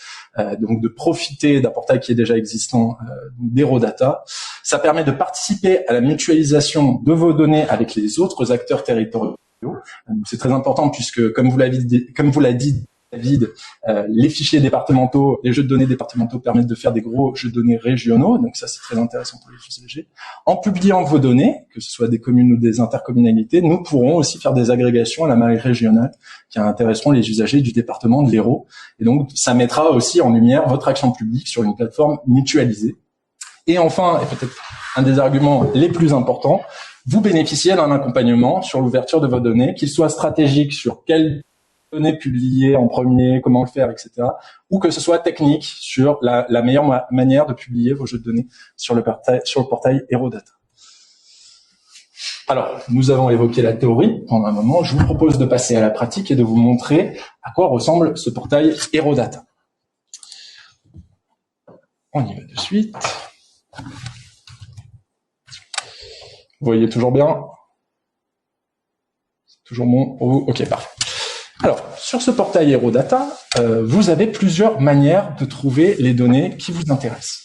donc de profiter d'un portail qui est déjà existant, d'HéraultData. Ça permet de participer à la mutualisation de vos données avec les autres acteurs territoriaux. C'est très important puisque, comme vous l'a dit David, les fichiers départementaux, les jeux de données départementaux permettent de faire des gros jeux de données régionaux, donc ça c'est très intéressant pour les usagers. En publiant vos données, que ce soit des communes ou des intercommunalités, nous pourrons aussi faire des agrégations à la mairie régionale qui intéresseront les usagers du département de l'Hérault. Et donc ça mettra aussi en lumière votre action publique sur une plateforme mutualisée. Et enfin, et peut-être un des arguments les plus importants, vous bénéficiez d'un accompagnement sur l'ouverture de vos données, qu'il soit stratégique sur quelles données publiées en premier, comment le faire, etc. Ou que ce soit technique sur la meilleure manière de publier vos jeux de données sur le portail HéraultData. Alors, nous avons évoqué la théorie pendant un moment. Je vous propose de passer à la pratique et de vous montrer à quoi ressemble ce portail HéraultData. On y va de suite. Vous voyez toujours bien? C'est toujours bon pour vous? Ok, parfait. Alors, sur ce portail HéraultData, vous avez plusieurs manières de trouver les données qui vous intéressent.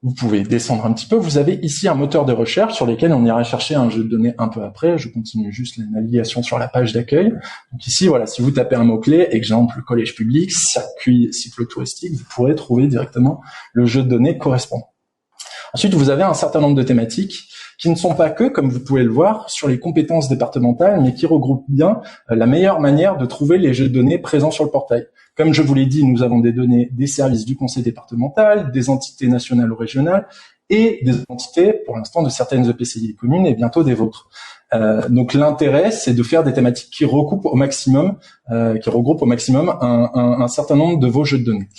Vous pouvez descendre un petit peu. Vous avez ici un moteur de recherche sur lequel on ira chercher un jeu de données un peu après. Je continue juste la navigation sur la page d'accueil. Donc ici, voilà, si vous tapez un mot-clé, exemple collège public, circuit cyclotouristique, vous pourrez trouver directement le jeu de données correspondant. Ensuite, vous avez un certain nombre de thématiques qui ne sont pas que, comme vous pouvez le voir, sur les compétences départementales, mais qui regroupent bien la meilleure manière de trouver les jeux de données présents sur le portail. Comme je vous l'ai dit, nous avons des données des services du conseil départemental, des entités nationales ou régionales, et des entités, pour l'instant, de certaines EPCI et communes, et bientôt des vôtres. Donc l'intérêt, c'est de faire des thématiques qui regroupent au maximum un certain nombre de vos jeux de données.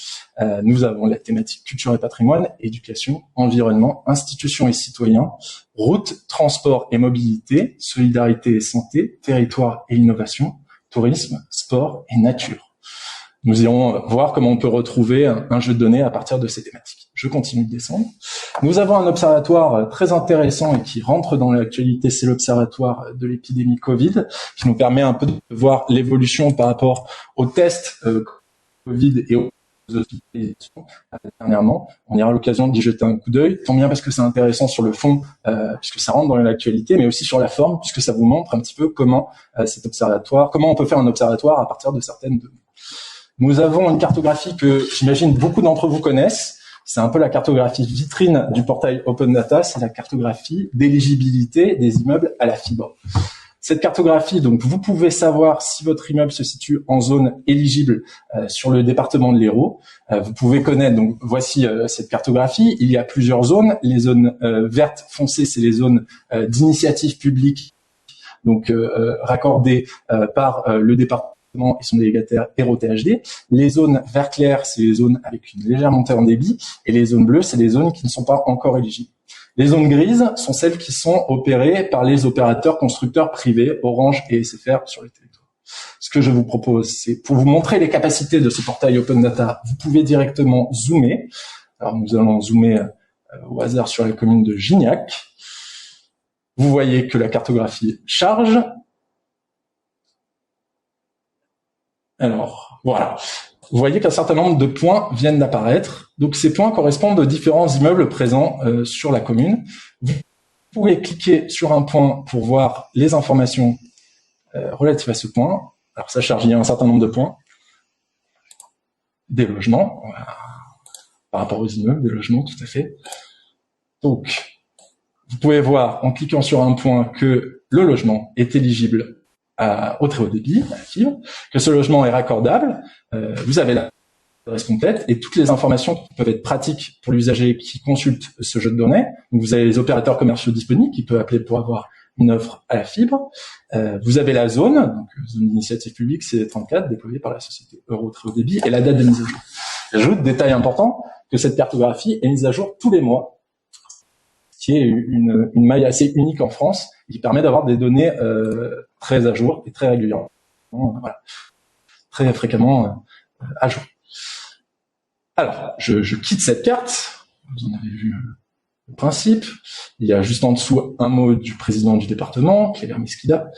Nous avons la thématique culture et patrimoine, éducation, environnement, institutions et citoyens, route, transport et mobilité, solidarité et santé, territoire et innovation, tourisme, sport et nature. Nous irons voir comment on peut retrouver un jeu de données à partir de ces thématiques. Je continue de descendre. Nous avons un observatoire très intéressant et qui rentre dans l'actualité, c'est l'observatoire de l'épidémie Covid, qui nous permet un peu de voir l'évolution par rapport aux tests Covid et aux hospitalisations dernièrement. On ira à l'occasion d'y jeter un coup d'œil, tant bien parce que c'est intéressant sur le fond, puisque ça rentre dans l'actualité, mais aussi sur la forme, puisque ça vous montre un petit peu comment cet observatoire, comment on peut faire un observatoire à partir de certaines données. Nous avons une cartographie que j'imagine beaucoup d'entre vous connaissent. C'est un peu la cartographie vitrine du portail Open Data, c'est la cartographie d'éligibilité des immeubles à la fibre. Cette cartographie, donc, vous pouvez savoir si votre immeuble se situe en zone éligible sur le département de l'Hérault. Vous pouvez connaître, donc, voici cette cartographie. Il y a plusieurs zones. Les zones vertes foncées, c'est les zones d'initiative publique, donc raccordées par le département et son délégataire Hérault-THD. Les zones vert clair, c'est les zones avec une légère montée en débit. Et les zones bleues, c'est les zones qui ne sont pas encore éligibles. Les zones grises sont celles qui sont opérées par les opérateurs constructeurs privés, Orange et SFR sur les territoires. Ce que je vous propose, c'est pour vous montrer les capacités de ce portail Open Data, vous pouvez directement zoomer. Alors nous allons zoomer au hasard sur la commune de Gignac. Vous voyez que la cartographie charge. Alors, voilà. Vous voyez qu'un certain nombre de points viennent d'apparaître. Donc ces points correspondent aux différents immeubles présents sur la commune. Vous pouvez cliquer sur un point pour voir les informations relatives à ce point. Alors ça charge, il y a un certain nombre de points. Des logements, voilà. Par rapport aux immeubles, des logements, tout à fait. Donc, vous pouvez voir en cliquant sur un point que le logement est éligible au très haut débit, à la fibre, que ce logement est raccordable, vous avez l'adresse complète et toutes les informations qui peuvent être pratiques pour l'usager qui consulte ce jeu de données. Donc vous avez les opérateurs commerciaux disponibles qui peuvent appeler pour avoir une offre à la fibre. Vous avez la zone, donc zone d'initiative publique C34 déployée par la société Euro très haut débit et la date de mise à jour. J'ajoute, détail important, que cette cartographie est mise à jour tous les mois, qui est une maille assez unique en France, et qui permet d'avoir des données très à jour et très régulièrement, voilà, très fréquemment à jour. Alors, je quitte cette carte, vous en avez vu le principe. Il y a juste en dessous un mot du président du département, Claire Mesquida,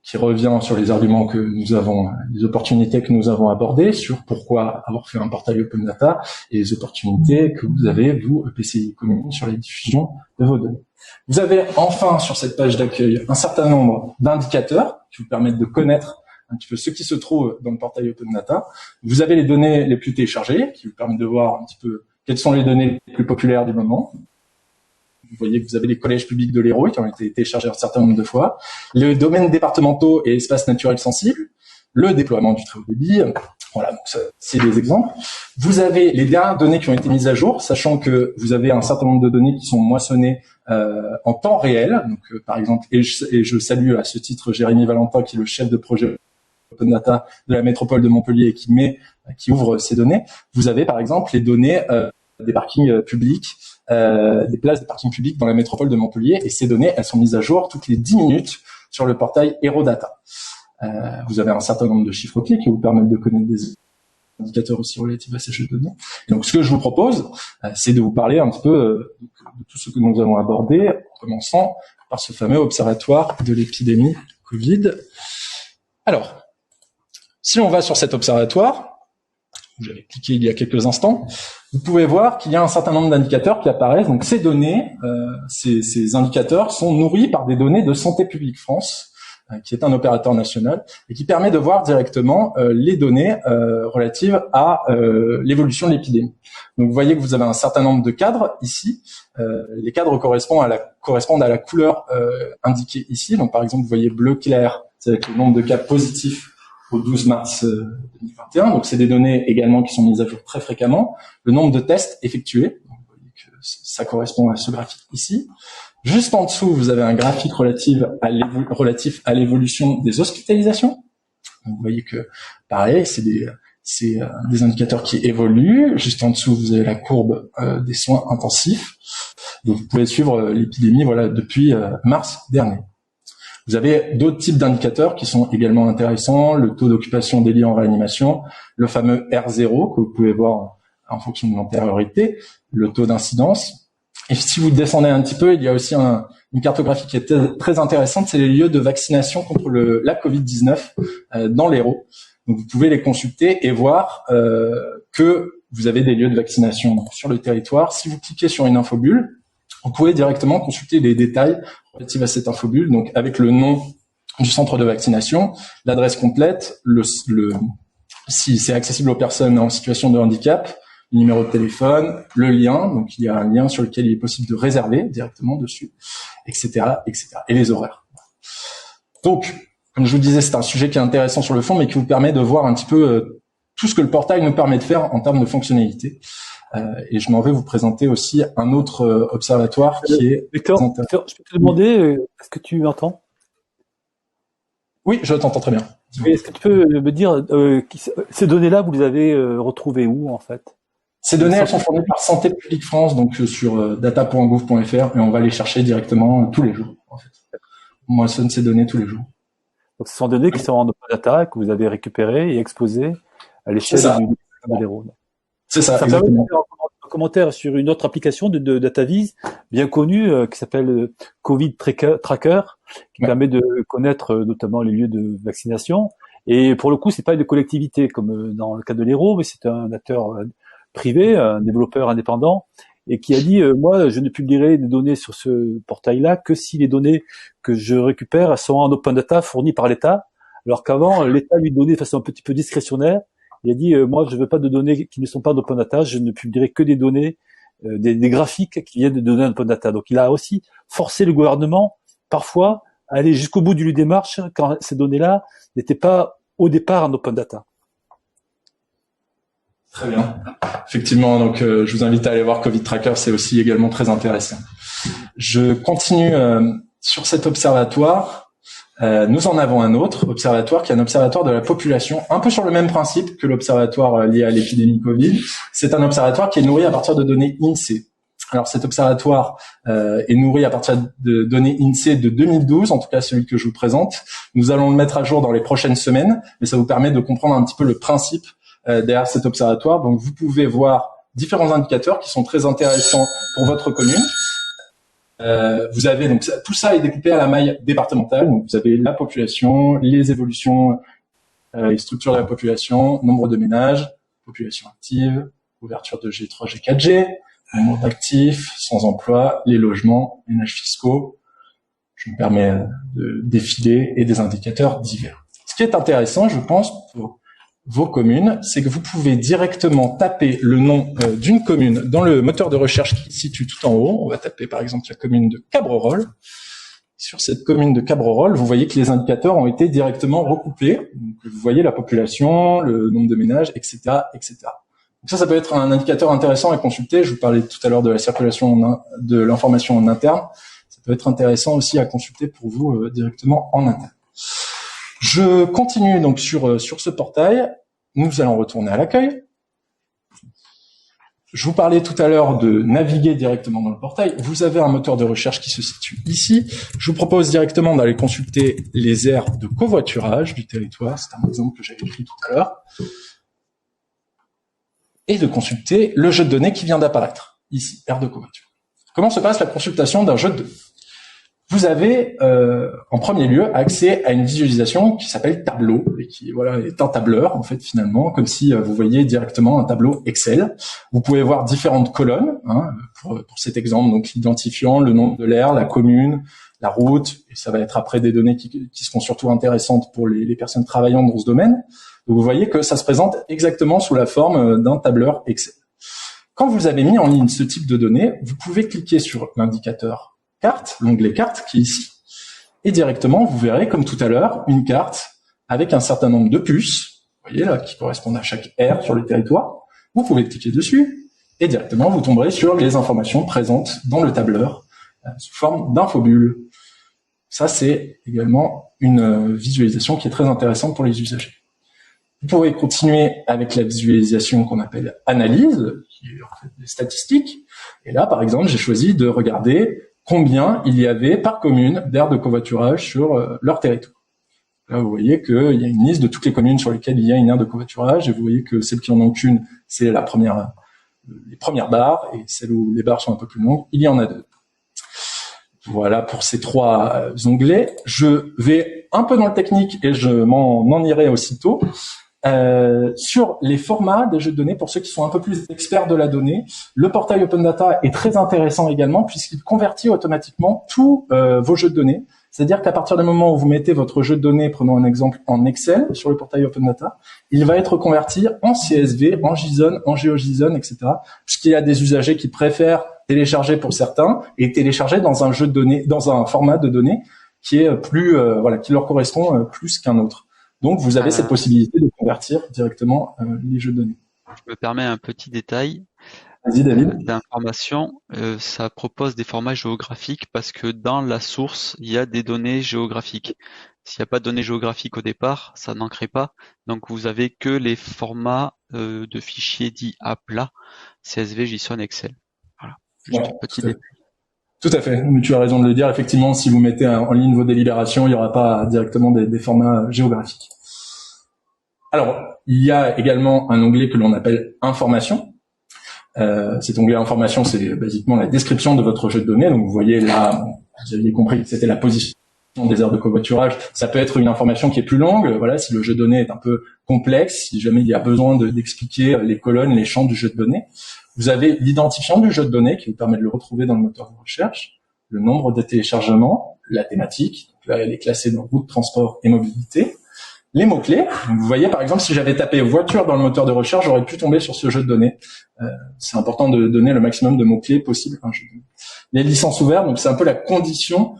qui revient sur les arguments que nous avons, les opportunités que nous avons abordées sur pourquoi avoir fait un portail Open Data et les opportunités que vous avez, vous, EPCI Commune, sur la diffusion de vos données. Vous avez enfin, sur cette page d'accueil, un certain nombre d'indicateurs qui vous permettent de connaître un petit peu ce qui se trouve dans le portail Open Data. Vous avez les données les plus téléchargées, qui vous permettent de voir un petit peu quelles sont les données les plus populaires du moment. Vous voyez que vous avez les collèges publics de l'Hérault qui ont été téléchargés un certain nombre de fois, les domaines départementaux et espaces naturels sensibles, le déploiement du très haut débit. Voilà, donc ça, c'est des exemples. Vous avez les dernières données qui ont été mises à jour, sachant que vous avez un certain nombre de données qui sont moissonnées en temps réel. Donc, par exemple, et je salue à ce titre Jérémy Valentin, qui est le chef de projet Open Data de la métropole de Montpellier et qui ouvre ces données. Vous avez par exemple les données des parkings publics, des places de parking publics dans la métropole de Montpellier, et ces données, elles sont mises à jour toutes les 10 minutes sur le portail HeroData. Vous avez un certain nombre de chiffres clés qui vous permettent de connaître des indicateurs aussi relatifs à ces jeux de données. Et donc, ce que je vous propose, c'est de vous parler un petit peu de tout ce que nous avons abordé, en commençant par ce fameux observatoire de l'épidémie Covid. Alors, si on va sur cet observatoire, où j'avais cliqué il y a quelques instants, vous pouvez voir qu'il y a un certain nombre d'indicateurs qui apparaissent. Donc ces données, ces indicateurs sont nourris par des données de Santé publique France, qui est un opérateur national, et qui permet de voir directement les données relatives à l'évolution de l'épidémie. Donc vous voyez que vous avez un certain nombre de cadres ici. Les cadres correspondent à la couleur indiquée ici. Donc par exemple, vous voyez bleu clair, c'est avec le nombre de cas positifs au 12 mars 2021. Donc, c'est des données également qui sont mises à jour très fréquemment. Le nombre de tests effectués, donc, vous voyez que ça correspond à ce graphique ici. Juste en dessous, vous avez un graphique relatif à l'évolution des hospitalisations. Donc, vous voyez que, pareil, c'est des indicateurs qui évoluent. Juste en dessous, vous avez la courbe des soins intensifs. Donc, vous pouvez suivre l'épidémie, voilà, depuis mars dernier. Vous avez d'autres types d'indicateurs qui sont également intéressants, le taux d'occupation des lits en réanimation, le fameux R0 que vous pouvez voir en fonction de l'antériorité, le taux d'incidence. Et si vous descendez un petit peu, il y a aussi une cartographie qui est très intéressante, c'est les lieux de vaccination contre la Covid-19 dans l'Hérault. Donc vous pouvez les consulter et voir que vous avez des lieux de vaccination donc, sur le territoire. Si vous cliquez sur une infobulle, vous pouvez directement consulter les détails relatifs à cette infobulle, donc avec le nom du centre de vaccination, l'adresse complète, si c'est accessible aux personnes en situation de handicap, le numéro de téléphone, le lien, donc il y a un lien sur lequel il est possible de réserver directement dessus, etc., etc., et les horaires. Donc, comme je vous disais, c'est un sujet qui est intéressant sur le fond, mais qui vous permet de voir un petit peu tout ce que le portail nous permet de faire en termes de fonctionnalité. Et je m'en vais vous présenter aussi un autre observatoire qui est... Victor, je peux te demander, est-ce que tu m'entends? Oui, je t'entends très bien. Est-ce que tu peux me dire, ces données-là, vous les avez retrouvées où, en fait? Ces données, elles sont fournies par Santé publique France, donc sur data.gouv.fr, et on va les chercher directement tous les jours, en fait. On moissonne ces données tous les jours. Donc, ce sont des données qui sont en open data, que vous avez récupérées et exposées à l'échelle de l'Hérault. C'est ça, exactement. Ça me permet de faire un commentaire sur une autre application de DataVis, bien connue, qui s'appelle Covid Tracker, qui permet de connaître notamment les lieux de vaccination. Et pour le coup, c'est pas une collectivité comme dans le cas de l'Hérault, mais c'est un acteur privé, un développeur indépendant, et qui a dit moi, je ne publierai des données sur ce portail-là que si les données que je récupère sont en open data fournies par l'État, alors qu'avant l'État lui donnait de façon un petit peu discrétionnaire. Il a dit moi, je veux pas de données qui ne sont pas d'open data, je ne publierai que des données, des graphiques qui viennent de données en open data. Donc il a aussi forcé le gouvernement parfois à aller jusqu'au bout d'une démarche quand ces données-là n'étaient pas au départ en open data. Très bien. Effectivement, donc je vous invite à aller voir Covid Tracker, c'est aussi également très intéressant. Je continue sur cet observatoire. Nous en avons un autre observatoire qui est un observatoire de la population, un peu sur le même principe que l'observatoire lié à l'épidémie Covid. C'est un observatoire qui est nourri à partir de données INSEE. Alors cet observatoire est nourri à partir de données INSEE de 2012, en tout cas celui que je vous présente. Nous allons le mettre à jour dans les prochaines semaines, mais ça vous permet de comprendre un petit peu le principe derrière cet observatoire. Donc vous pouvez voir différents indicateurs qui sont très intéressants pour votre commune. Vous avez donc tout ça est découpé à la maille départementale. Donc vous avez la population, les évolutions, les structures de la population, nombre de ménages, population active, ouverture de G3, G4G, nombre d'actifs, sans emploi, les logements, ménages fiscaux. Je me permets de défiler et des indicateurs divers. Ce qui est intéressant, je pense, pour vos communes, c'est que vous pouvez directement taper le nom d'une commune dans le moteur de recherche qui se situe tout en haut. On va taper par exemple la commune de Cabrerols. Sur cette commune de Cabrerols, vous voyez que les indicateurs ont été directement recoupés. Donc, vous voyez la population, le nombre de ménages, etc., etc. Donc ça peut être un indicateur intéressant à consulter. Je vous parlais tout à l'heure de la circulation de l'information en interne. Ça peut être intéressant aussi à consulter pour vous directement en interne. Je continue donc sur ce portail. Nous allons retourner à l'accueil. Je vous parlais tout à l'heure de naviguer directement dans le portail. Vous avez un moteur de recherche qui se situe ici. Je vous propose directement d'aller consulter les aires de covoiturage du territoire. C'est un exemple que j'avais écrit tout à l'heure. Et de consulter le jeu de données qui vient d'apparaître. Ici, aire de covoiturage. Comment se passe la consultation d'un jeu de données ? Vous avez en premier lieu accès à une visualisation qui s'appelle tableau et qui est un tableur en fait finalement, comme si vous voyiez directement un tableau Excel. Vous pouvez voir différentes colonnes pour cet exemple, donc l'identifiant, le nom de l'aire, la commune, la route, et ça va être après des données qui seront surtout intéressantes pour les personnes travaillant dans ce domaine. Donc vous voyez que ça se présente exactement sous la forme d'un tableur Excel. Quand vous avez mis en ligne ce type de données, vous pouvez cliquer sur l'indicateur carte, l'onglet carte qui est ici, et directement vous verrez comme tout à l'heure une carte avec un certain nombre de puces, vous voyez là, qui correspondent à chaque aire sur le territoire. Vous pouvez cliquer dessus et directement vous tomberez sur les informations présentes dans le tableur sous forme d'infobulle. Ça c'est également une visualisation qui est très intéressante pour les usagers. Vous pouvez continuer avec la visualisation qu'on appelle analyse, qui est en fait des statistiques. Et là, par exemple, j'ai choisi de regarder combien il y avait par commune d'aires de covoiturage sur leur territoire. Là, vous voyez qu'il y a une liste de toutes les communes sur lesquelles il y a une aire de covoiturage, et vous voyez que celles qui en ont qu'une, c'est les premières barres, et celles où les barres sont un peu plus longues, il y en a deux. Voilà pour ces trois onglets. Je vais un peu dans le technique et je m'en irai aussitôt. Sur les formats des jeux de données, pour ceux qui sont un peu plus experts de la donnée, le portail Open Data est très intéressant également puisqu'il convertit automatiquement tous vos jeux de données. C'est-à-dire qu'à partir du moment où vous mettez votre jeu de données, prenons un exemple en Excel sur le portail Open Data, il va être converti en CSV, en JSON, en GeoJSON, etc. Puisqu'il y a des usagers qui préfèrent télécharger pour certains et télécharger dans un jeu de données, dans un format de données qui est plus, qui leur correspond plus qu'un autre. Donc, vous avez cette possibilité de convertir directement les jeux de données. Je me permets un petit détail. Vas-y, David. D'information, ça propose des formats géographiques parce que dans la source, il y a des données géographiques. S'il n'y a pas de données géographiques au départ, ça n'en crée pas. Donc, vous avez que les formats de fichiers dits à plat, CSV, JSON, Excel. Voilà. Juste un petit détail. Tout à fait, mais tu as raison de le dire. Effectivement, si vous mettez en ligne vos délibérations, il n'y aura pas directement des formats géographiques. Alors, il y a également un onglet que l'on appelle Information. Cet onglet Information, c'est basiquement la description de votre jeu de données. Donc, vous voyez là, vous aviez compris que c'était la position des aires de covoiturage. Ça peut être une information qui est plus longue. Voilà, si le jeu de données est un peu complexe, si jamais il y a besoin d'expliquer les colonnes, les champs du jeu de données. Vous avez l'identifiant du jeu de données qui vous permet de le retrouver dans le moteur de recherche, le nombre de téléchargements, la thématique, donc là elle est classée dans route, transport et mobilité, les mots-clés. Vous voyez par exemple si j'avais tapé voiture dans le moteur de recherche, j'aurais pu tomber sur ce jeu de données. C'est important de donner le maximum de mots-clés possible à un jeu de données. Les licences ouvertes, donc c'est un peu la condition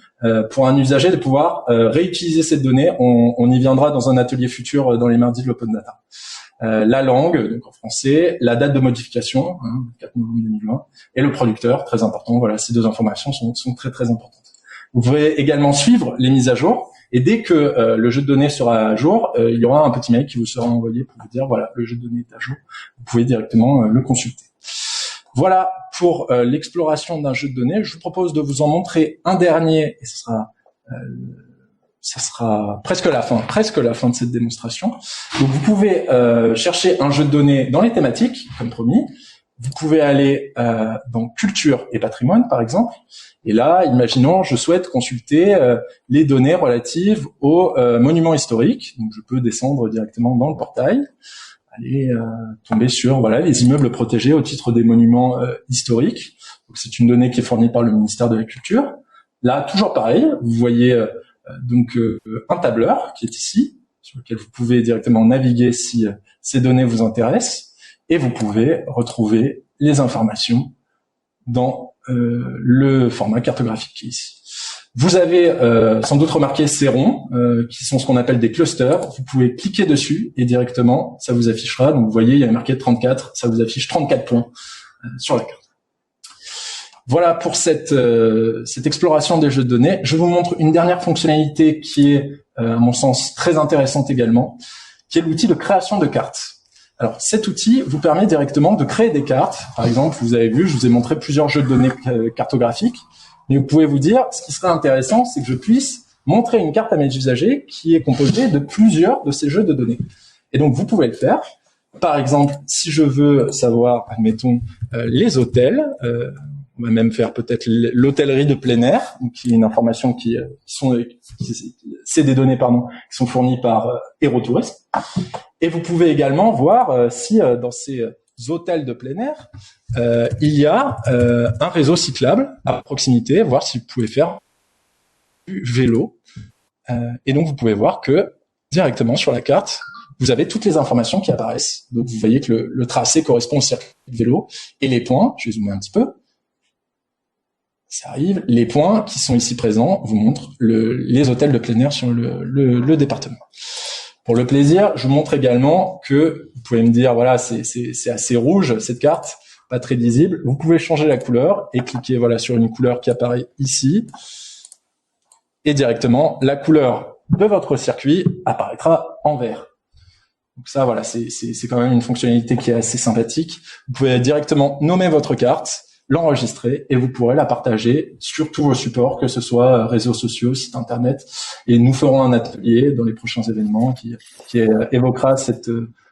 pour un usager de pouvoir réutiliser cette donnée. On y viendra dans un atelier futur dans les mardis de l'Open Data. La langue, donc en français, la date de modification, 4 novembre 2020, et le producteur, très important. Voilà, ces deux informations sont très très importantes. Vous pouvez également suivre les mises à jour, et dès que le jeu de données sera à jour, il y aura un petit mail qui vous sera envoyé pour vous dire voilà, le jeu de données est à jour. Vous pouvez directement le consulter. Voilà pour l'exploration d'un jeu de données. Je vous propose de vous en montrer un dernier, et ça sera presque la fin de cette démonstration. Donc vous pouvez chercher un jeu de données dans les thématiques, comme promis. Vous pouvez aller dans culture et patrimoine, par exemple. Et là, imaginons, je souhaite consulter les données relatives aux monuments historiques. Donc je peux descendre directement dans le portail, aller tomber sur les immeubles protégés au titre des monuments historiques. Donc c'est une donnée qui est fournie par le ministère de la Culture. Là, toujours pareil, vous voyez un tableur qui est ici, sur lequel vous pouvez directement naviguer si ces données vous intéressent, et vous pouvez retrouver les informations dans le format cartographique qui est ici. Vous avez sans doute remarqué ces ronds, qui sont ce qu'on appelle des clusters. Vous pouvez cliquer dessus et directement, ça vous affichera. Donc vous voyez, il y a marqué 34, ça vous affiche 34 points sur la carte. Voilà pour cette exploration des jeux de données. Je vous montre une dernière fonctionnalité qui est, à mon sens, très intéressante également, qui est l'outil de création de cartes. Alors, cet outil vous permet directement de créer des cartes. Par exemple, vous avez vu, je vous ai montré plusieurs jeux de données cartographiques. Mais vous pouvez vous dire, ce qui serait intéressant, c'est que je puisse montrer une carte à mes usagers qui est composée de plusieurs de ces jeux de données. Et donc, vous pouvez le faire. Par exemple, si je veux savoir, admettons, les hôtels, on va même faire peut-être l'hôtellerie de plein air, qui est une information c'est des données, qui sont fournies par Aérotourisme. Et vous pouvez également voir si dans ces hôtels de plein air, il y a un réseau cyclable à proximité, voir si vous pouvez faire du vélo. Et donc, vous pouvez voir que directement sur la carte, vous avez toutes les informations qui apparaissent. Donc, vous voyez que le tracé correspond au circuit de vélo. Et les points, je vais zoomer un petit peu. Ça arrive. Les points qui sont ici présents vous montrent les hôtels de plein air sur le département. Pour le plaisir, je vous montre également que, vous pouvez me dire, voilà, c'est assez rouge, cette carte, pas très lisible. Vous pouvez changer la couleur et cliquer, sur une couleur qui apparaît ici. Et directement, la couleur de votre circuit apparaîtra en vert. Donc ça, c'est quand même une fonctionnalité qui est assez sympathique. Vous pouvez directement nommer votre carte, l'enregistrer et vous pourrez la partager sur tous vos supports, que ce soit réseaux sociaux, site internet. Et nous ferons un atelier dans les prochains événements qui évoquera cette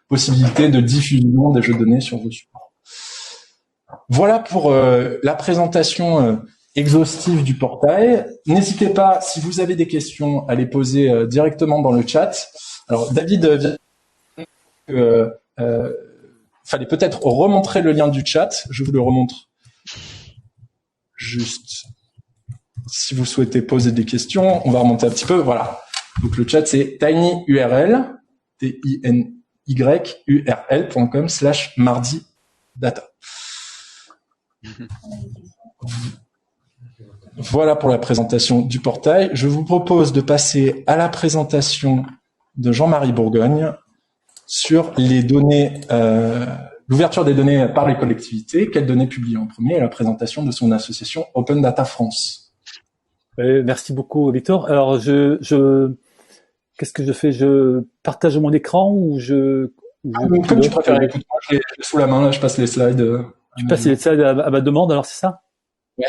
possibilité de diffusion des jeux de données sur vos supports. Voilà pour la présentation exhaustive du portail. N'hésitez pas, si vous avez des questions, à les poser directement dans le chat. Alors David vient que fallait peut-être remontrer le lien du chat. Je vous le remontre juste. Si vous souhaitez poser des questions, on va remonter un petit peu. Voilà. Donc le chat, c'est tinyurl, tinyurl.com/mardidata. Voilà pour la présentation du portail. Je vous propose de passer à la présentation de Jean-Marie Bourgogne sur les données, l'ouverture des données par les collectivités, quelles données publiées en premier, et la présentation de son association Open Data France. Merci beaucoup, Victor. Alors, qu'est-ce que je fais? Je partage mon écran ou comme tu préfères. Écoute, moi, je l'ai sous la main, là, je passe les slides. Tu passes les slides à ma demande, alors c'est ça? Ouais,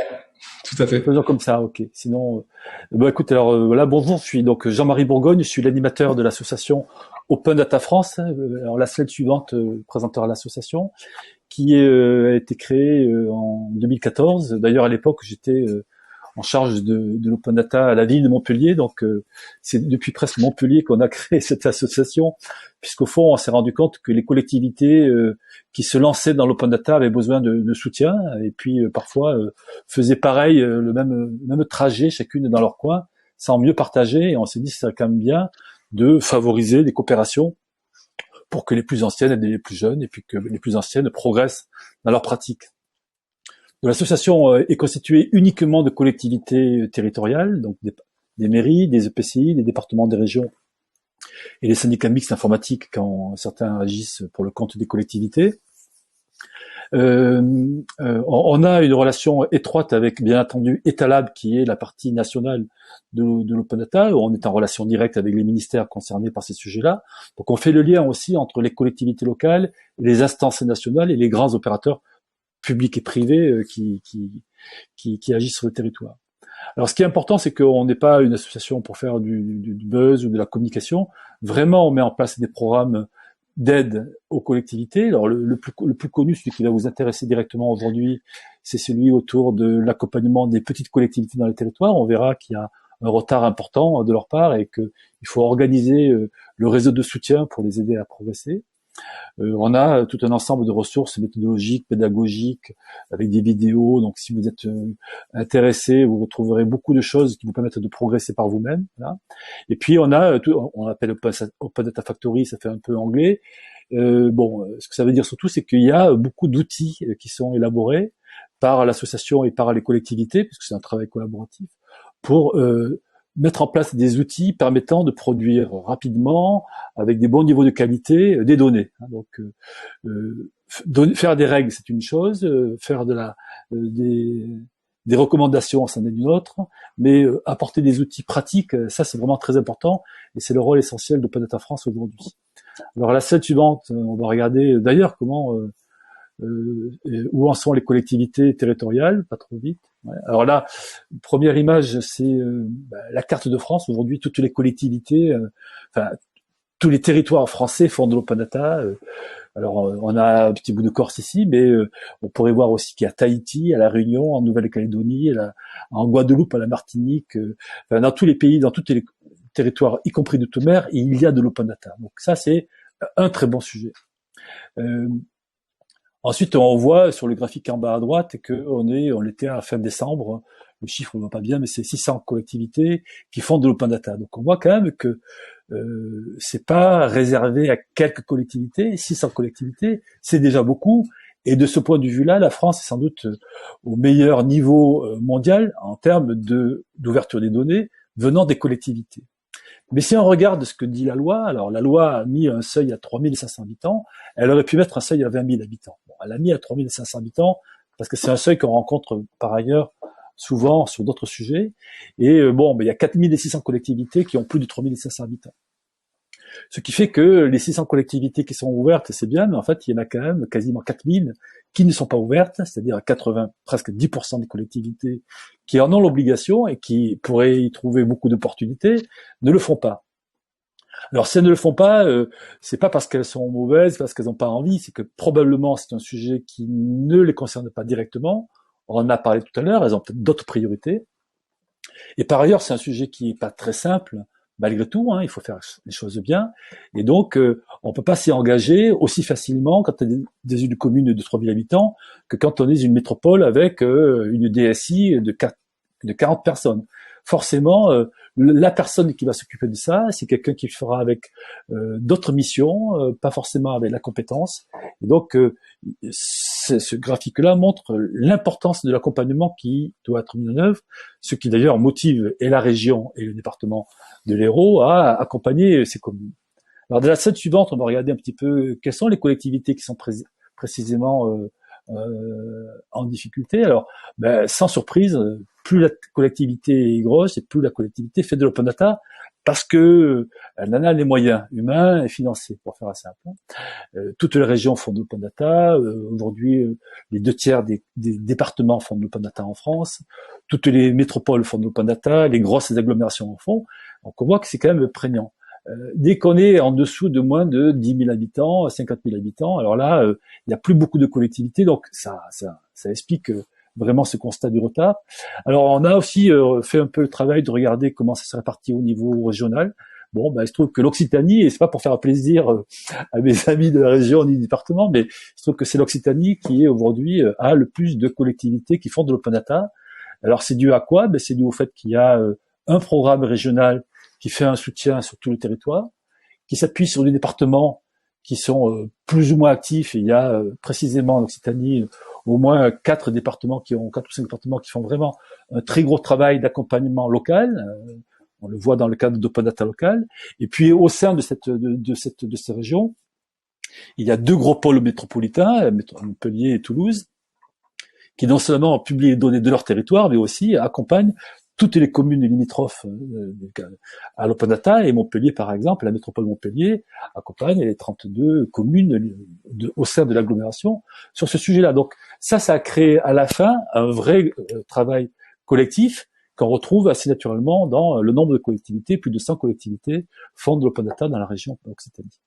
tout à fait. Faisons comme ça, ok. Sinon, écoute, alors voilà, bonjour, je suis donc Jean-Marie Bourgogne, je suis l'animateur de l'association Open Data France. Alors la slide suivante présentera l'association qui a été créée en 2014. D'ailleurs, à l'époque, j'étais en charge de l'Open Data à la ville de Montpellier. Donc, c'est depuis presque Montpellier qu'on a créé cette association, puisqu'au fond, on s'est rendu compte que les collectivités qui se lançaient dans l'Open Data avaient besoin de soutien, et puis parfois faisaient pareil, le même trajet, chacune dans leur coin, sans mieux partager. Et on s'est dit que c'est quand même bien de favoriser des coopérations pour que les plus anciennes aident les plus jeunes, et puis que les plus anciennes progressent dans leur pratique. L'association est constituée uniquement de collectivités territoriales, donc des mairies, des EPCI, des départements, des régions et les syndicats mixtes informatiques quand certains agissent pour le compte des collectivités. On a une relation étroite avec, bien entendu, Etalab, qui est la partie nationale de l'Open Data. On est en relation directe avec les ministères concernés par ces sujets-là. Donc on fait le lien aussi entre les collectivités locales, les instances nationales et les grands opérateurs publics et privés qui agissent sur le territoire. Alors, ce qui est important, c'est qu'on n'est pas une association pour faire du buzz ou de la communication. Vraiment, on met en place des programmes d'aide aux collectivités. Alors, le plus connu, celui qui va vous intéresser directement aujourd'hui, c'est celui autour de l'accompagnement des petites collectivités dans les territoires. On verra qu'il y a un retard important de leur part et qu'il faut organiser le réseau de soutien pour les aider à progresser. On a tout un ensemble de ressources méthodologiques, pédagogiques, avec des vidéos. Donc, si vous êtes intéressé, vous retrouverez beaucoup de choses qui vous permettent de progresser par vous-même. Voilà. Et puis, on appelle Open Data Factory, ça fait un peu anglais. Ce que ça veut dire surtout, c'est qu'il y a beaucoup d'outils qui sont élaborés par l'association et par les collectivités, puisque c'est un travail collaboratif, pour mettre en place des outils permettant de produire rapidement, avec des bons niveaux de qualité, des données. Donc, faire des règles, c'est une chose, faire des recommandations, c'en est une autre, mais apporter des outils pratiques, ça c'est vraiment très important, et c'est le rôle essentiel d'Open Data France aujourd'hui. Alors, la slide suivante, on va regarder d'ailleurs comment où en sont les collectivités territoriales, pas trop vite. Ouais. Alors là, première image, c'est la carte de France. Aujourd'hui, toutes les collectivités, tous les territoires français font de l'open data. Alors, on a un petit bout de Corse ici, mais on pourrait voir aussi qu'il y a Tahiti, à La Réunion, en Nouvelle-Calédonie, en Guadeloupe, à la Martinique, dans tous les pays, dans tous les territoires, y compris d'outre-mer, il y a de l'open data. Donc ça, c'est un très bon sujet. Ensuite, on voit sur le graphique en bas à droite on était à fin décembre, le chiffre on ne voit pas bien, mais c'est 600 collectivités qui font de l'open data. Donc on voit quand même que c'est pas réservé à quelques collectivités, 600 collectivités, c'est déjà beaucoup. Et de ce point de vue-là, la France est sans doute au meilleur niveau mondial en termes d'ouverture des données venant des collectivités. Mais si on regarde ce que dit la loi, alors la loi a mis un seuil à 3500 habitants, elle aurait pu mettre un seuil à 20 000 habitants. Bon, elle a mis à 3500 habitants parce que c'est un seuil qu'on rencontre par ailleurs souvent sur d'autres sujets. Et il y a 4600 collectivités qui ont plus de 3500 habitants. Ce qui fait que les 600 collectivités qui sont ouvertes, c'est bien, mais en fait, il y en a quand même quasiment 4000 qui ne sont pas ouvertes, c'est-à-dire à presque 10% des collectivités qui en ont l'obligation et qui pourraient y trouver beaucoup d'opportunités, ne le font pas. Alors, si elles ne le font pas, c'est pas parce qu'elles sont mauvaises, parce qu'elles n'ont pas envie, c'est que probablement c'est un sujet qui ne les concerne pas directement. On en a parlé tout à l'heure, elles ont peut-être d'autres priorités. Et par ailleurs, c'est un sujet qui est pas très simple malgré tout, il faut faire les choses bien. Et donc, on peut pas s'y engager aussi facilement quand on est dans une commune de 3000 habitants que quand on est une métropole avec une DSI de 40 personnes. Forcément, la personne qui va s'occuper de ça, c'est quelqu'un qui le fera avec d'autres missions, pas forcément avec la compétence. Et donc, ce graphique-là montre l'importance de l'accompagnement qui doit être mis en œuvre, ce qui d'ailleurs motive et la région et le département de l'Hérault à accompagner ces communes. Alors, dans la slide suivante, on va regarder un petit peu quelles sont les collectivités qui sont précisément en difficulté. Alors, sans surprise, plus la collectivité est grosse et plus la collectivité fait de l'open data parce que elle en a les moyens humains et financiers, pour faire assez simple. Toutes les régions font de l'open data. Aujourd'hui, les 2/3 des départements font de l'open data en France. Toutes les métropoles font de l'open data. Les grosses agglomérations en font. Donc, on voit que c'est quand même prégnant. Dès qu'on est en dessous de moins de 10 000 habitants, 50 000 habitants, alors là, il n'y a plus beaucoup de collectivités, donc ça explique vraiment ce constat du retard. Alors, on a aussi fait un peu le travail de regarder comment ça se répartit au niveau régional. Bon, il se trouve que l'Occitanie, et c'est pas pour faire plaisir à mes amis de la région ni du département, mais il se trouve que c'est l'Occitanie qui est aujourd'hui a le plus de collectivités qui font de l'open data. Alors, c'est dû à quoi? C'est dû au fait qu'il y a un programme régional qui fait un soutien sur tout le territoire, qui s'appuie sur des départements qui sont plus ou moins actifs. Et il y a précisément en Occitanie au moins 4 ou 5 départements qui font vraiment un très gros travail d'accompagnement local. On le voit dans le cadre d'Open Data local. Et puis au sein de ces régions, il y a 2 gros pôles métropolitains, Montpellier et Toulouse, qui non seulement publient les données de leur territoire, mais aussi accompagnent toutes les communes limitrophes à l'open data, et Montpellier, par exemple, la métropole Montpellier accompagne les 32 communes au sein de l'agglomération sur ce sujet-là. Donc ça a créé à la fin un vrai travail collectif qu'on retrouve assez naturellement dans le nombre de collectivités. Plus de 100 collectivités font de l'open data dans la région d'Occitanie.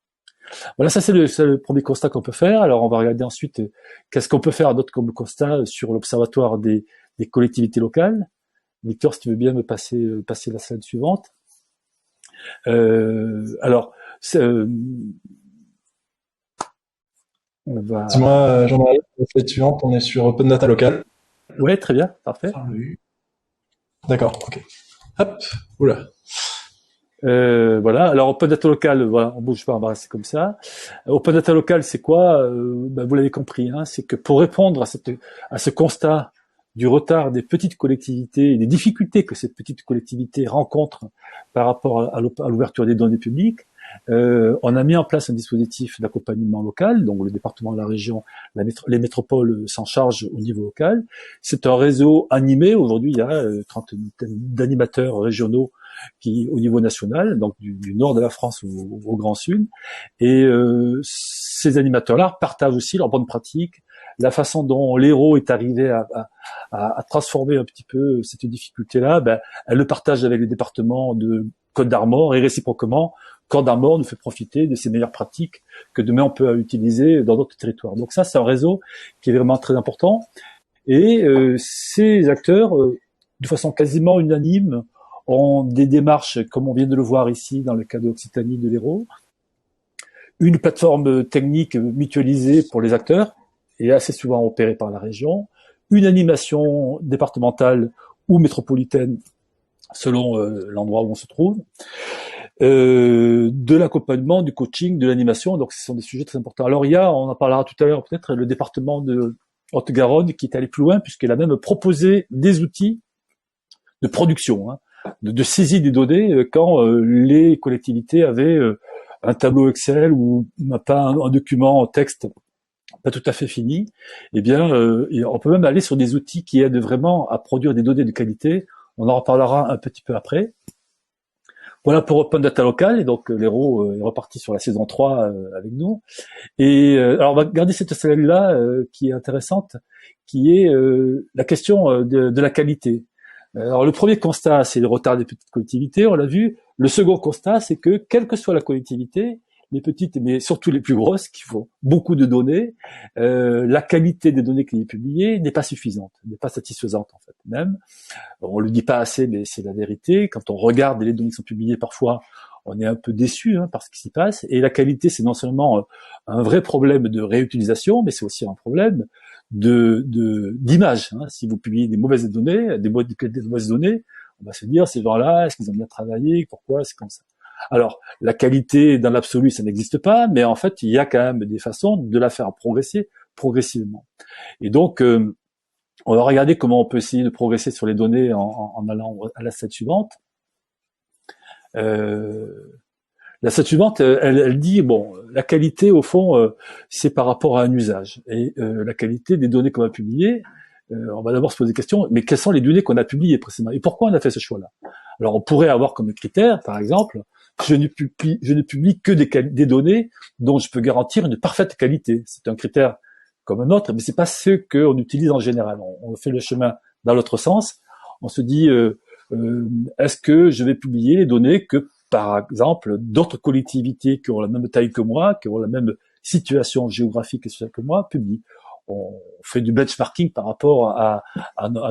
Voilà, ça c'est le premier constat qu'on peut faire. Alors on va regarder ensuite qu'est-ce qu'on peut faire d'autre comme constat sur l'observatoire des collectivités locales. Victor, si tu veux bien me passer la slide suivante. Alors, on va... Dis-moi, Jean-Marie, la slide suivante, on est sur Open Data Local. Ouais, très bien, parfait. D'accord, ok. Hop, oula. Voilà. Alors, Open Data Local, voilà, on bouge pas, on va rester comme ça. Open Data Local, c'est quoi? Vous l'avez compris, c'est que pour répondre à ce constat du retard des petites collectivités et des difficultés que ces petites collectivités rencontrent par rapport à l'ouverture des données publiques, on a mis en place un dispositif d'accompagnement local, donc le département, la région, les métropoles s'en chargent au niveau local. C'est un réseau animé. Aujourd'hui, il y a 30 d'animateurs régionaux qui, au niveau national, donc du nord de la France au Grand Sud. Et ces animateurs-là partagent aussi leurs bonnes pratiques, la façon dont l'Hérault est arrivé à transformer un petit peu cette difficulté-là, elle le partage avec les départements de Côte d'Armor et réciproquement, Côte d'Armor nous fait profiter de ces meilleures pratiques que demain on peut utiliser dans d'autres territoires. Donc ça, c'est un réseau qui est vraiment très important. Et ces acteurs, de façon quasiment unanime, ont des démarches, comme on vient de le voir ici dans le cas de l'Occitanie de l'Hérault, une plateforme technique mutualisée pour les acteurs, et assez souvent opérée par la région, une animation départementale ou métropolitaine selon l'endroit où on se trouve, de l'accompagnement, du coaching, de l'animation. Donc ce sont des sujets très importants. Alors on en parlera tout à l'heure peut-être, le département de Haute-Garonne qui est allé plus loin puisqu'il a même proposé des outils de production, de saisie des données quand les collectivités avaient un tableau Excel ou pas un document en texte pas tout à fait fini. Eh bien, on peut même aller sur des outils qui aident vraiment à produire des données de qualité. On en reparlera un petit peu après. Voilà pour Open Data Local, et donc l'Hérault est reparti sur la saison 3 avec nous. Et alors on va garder cette slide-là qui est intéressante, qui est la question de la qualité. Alors le premier constat, c'est le retard des petites collectivités, on l'a vu. Le second constat, c'est que quelle que soit la collectivité, les petites, mais surtout les plus grosses, qui font beaucoup de données, la qualité des données qui est publiée n'est pas suffisante, n'est pas satisfaisante en fait. Même, on le dit pas assez, mais c'est la vérité. Quand on regarde les données qui sont publiées, parfois, on est un peu déçu par ce qui s'y passe. Et la qualité, c'est non seulement un vrai problème de réutilisation, mais c'est aussi un problème d'image. Si vous publiez des mauvaises données, des mauvaises données, on va se dire ces gens-là, est-ce qu'ils ont bien travaillé, pourquoi c'est comme ça. Alors, la qualité dans l'absolu, ça n'existe pas, mais en fait, il y a quand même des façons de la faire progresser progressivement. Et donc, on va regarder comment on peut essayer de progresser sur les données en allant à la slide suivante. La slide suivante, elle dit, bon, la qualité, au fond, c'est par rapport à un usage. Et la qualité des données qu'on va publier, on va d'abord se poser des questions, mais quelles sont les données qu'on a publiées précédemment? Et pourquoi on a fait ce choix-là? Alors, on pourrait avoir comme critère, par exemple, je ne publie que des données dont je peux garantir une parfaite qualité. C'est un critère comme un autre, mais c'est pas ce qu'on utilise en général. On fait le chemin dans l'autre sens. On se dit, est-ce que je vais publier les données que, par exemple, d'autres collectivités qui ont la même taille que moi, qui ont la même situation géographique et sociale que moi, publient? On fait du benchmarking par rapport à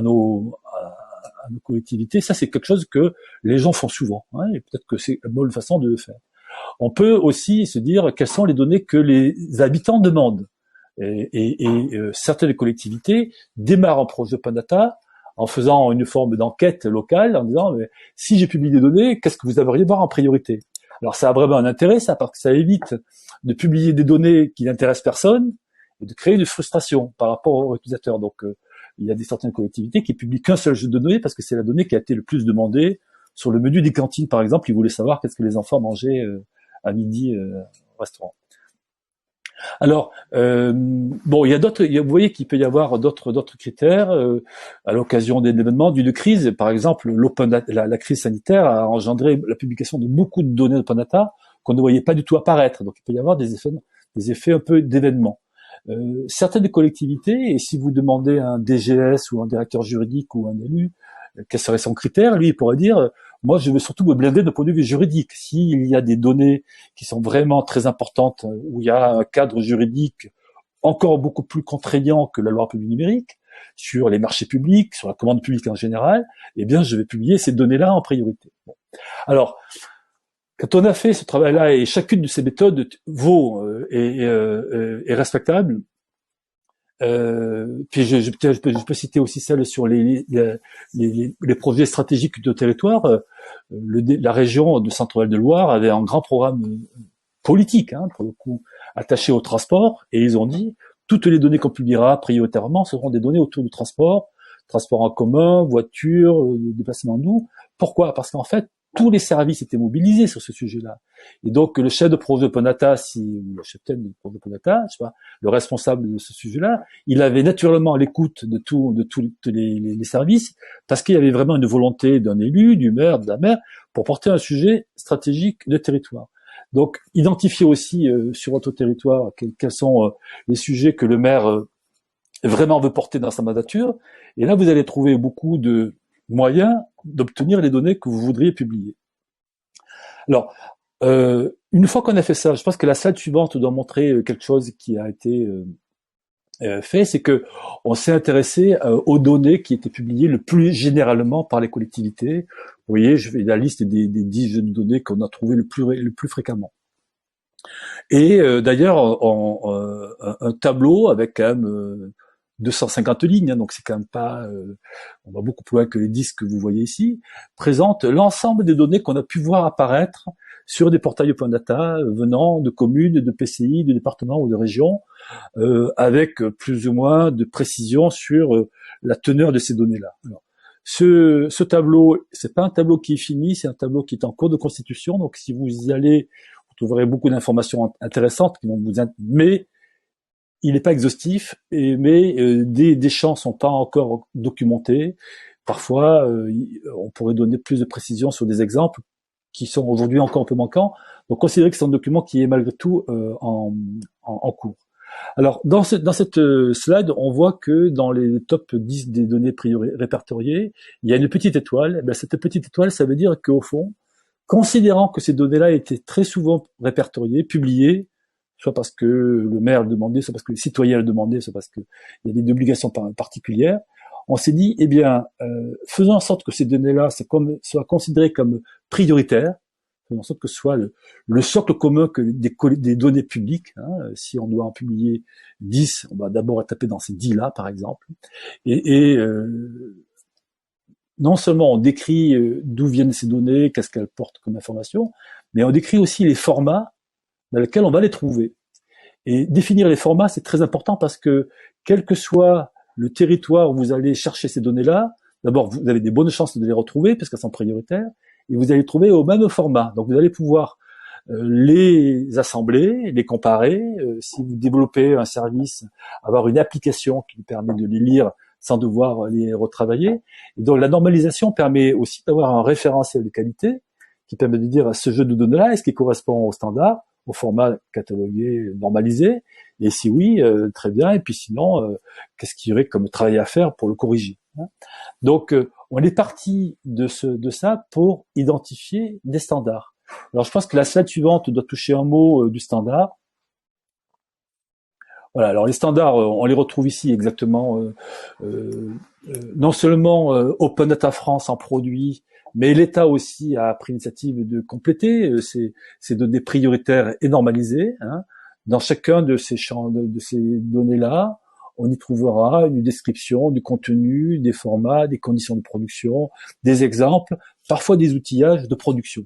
nos collectivités. Ça, c'est quelque chose que les gens font souvent, et peut-être que c'est une bonne façon de le faire. On peut aussi se dire quelles sont les données que les habitants demandent. Et certaines collectivités démarrent un projet Open Data en faisant une forme d'enquête locale, en disant mais, si j'ai publié des données, qu'est-ce que vous aimeriez voir en priorité? Alors ça a vraiment un intérêt, ça, parce que ça évite de publier des données qui n'intéressent personne et de créer une frustration par rapport aux utilisateurs. Donc il y a certaines collectivités qui publient qu'un seul jeu de données parce que c'est la donnée qui a été le plus demandée. Sur le menu des cantines, par exemple, ils voulaient savoir qu'est-ce que les enfants mangeaient à midi au restaurant. Alors, bon, il y a d'autres. Vous voyez qu'il peut y avoir d'autres critères à l'occasion des événements d'une crise. Par exemple, la crise sanitaire a engendré la publication de beaucoup de données d'Open Data qu'on ne voyait pas du tout apparaître. Donc, il peut y avoir des effets un peu d'événements. Certaines collectivités, et si vous demandez à un DGS ou un directeur juridique ou un élu, quel serait son critère, lui, il pourrait dire, moi, je veux surtout me blinder d'un point de vue juridique. S'il y a des données qui sont vraiment très importantes, où il y a un cadre juridique encore beaucoup plus contraignant que la loi publique numérique, sur les marchés publics, sur la commande publique en général, eh bien, je vais publier ces données-là en priorité. Bon. Alors, quand on a fait ce travail-là, et chacune de ces méthodes vaut est respectable, puis je peux citer aussi celle sur les projets stratégiques de territoire. La région de Centre-Val de Loire avait un grand programme politique, pour le coup, attaché au transport, et ils ont dit toutes les données qu'on publiera prioritairement seront des données autour du transport en commun, voiture, déplacement doux. Pourquoi? Parce qu'en fait, tous les services étaient mobilisés sur ce sujet-là. Et donc, le chef de projet Open Data, ou le chef de projet Open Data, je sais pas, le responsable de ce sujet-là, il avait naturellement l'écoute de tous les services, parce qu'il y avait vraiment une volonté d'un élu, du maire, de la maire, pour porter un sujet stratégique de territoire. Donc, identifier aussi sur votre territoire quels sont les sujets que le maire vraiment veut porter dans sa mandature. Et là, vous allez trouver beaucoup de moyens d'obtenir les données que vous voudriez publier. Alors, une fois qu'on a fait ça, je pense que la slide suivante doit montrer quelque chose qui a été fait, c'est que on s'est intéressé aux données qui étaient publiées le plus généralement par les collectivités. Vous voyez, je fais la liste des 10 jeux de données qu'on a trouvé le plus fréquemment. Et d'ailleurs, un tableau avec quand même 250 lignes, donc c'est quand même pas, on va beaucoup plus loin que les 10 que vous voyez ici, présente l'ensemble des données qu'on a pu voir apparaître sur des portails Open Data venant de communes, de PCI, de départements ou de régions, avec plus ou moins de précision sur la teneur de ces données-là. Alors, ce tableau, c'est pas un tableau qui est fini, c'est un tableau qui est en cours de constitution, donc si vous y allez, vous trouverez beaucoup d'informations intéressantes qui vont mais il n'est pas exhaustif, mais des champs sont pas encore documentés. Parfois, on pourrait donner plus de précision sur des exemples qui sont aujourd'hui encore un peu manquants. Donc, considérez que c'est un document qui est malgré tout en cours. Alors, dans cette slide, on voit que dans les top 10 des données répertoriées, il y a une petite étoile. Eh bien, cette petite étoile, ça veut dire qu'au fond, considérant que ces données-là étaient très souvent répertoriées, publiées, soit parce que le maire le demandait, soit parce que les citoyens le demandaient, soit parce qu'il y avait des obligations particulières, on s'est dit, eh bien, faisons en sorte que ces données-là soient considérées comme prioritaires, faisons en sorte que ce soit le socle commun que des données publiques. Si on doit en publier 10, on va d'abord taper dans ces 10-là, par exemple. Et non seulement on décrit d'où viennent ces données, qu'est-ce qu'elles portent comme information, mais on décrit aussi les formats dans lesquels on va les trouver. Et définir les formats, c'est très important parce que quel que soit le territoire où vous allez chercher ces données-là, d'abord, vous avez des bonnes chances de les retrouver parce qu'elles sont prioritaires, et vous allez les trouver au même format. Donc, vous allez pouvoir les assembler, les comparer. Si vous développez un service, avoir une application qui vous permet de les lire sans devoir les retravailler. Et donc, la normalisation permet aussi d'avoir un référentiel de qualité qui permet de dire à ce jeu de données-là, est-ce qu'il correspond au standard, au format catalogué, normalisé, et si oui, très bien, et puis sinon, qu'est-ce qu'il y aurait comme travail à faire pour le corriger. Donc, on est parti de ça pour identifier des standards. Alors, je pense que la slide suivante doit toucher un mot du standard. Voilà, alors les standards, on les retrouve ici exactement, non seulement Open Data France en produit, mais l'État aussi a pris l'initiative de compléter ces données prioritaires et normalisées. Dans chacun de ces champs, de ces données-là, on y trouvera une description du contenu, des formats, des conditions de production, des exemples, parfois des outillages de production.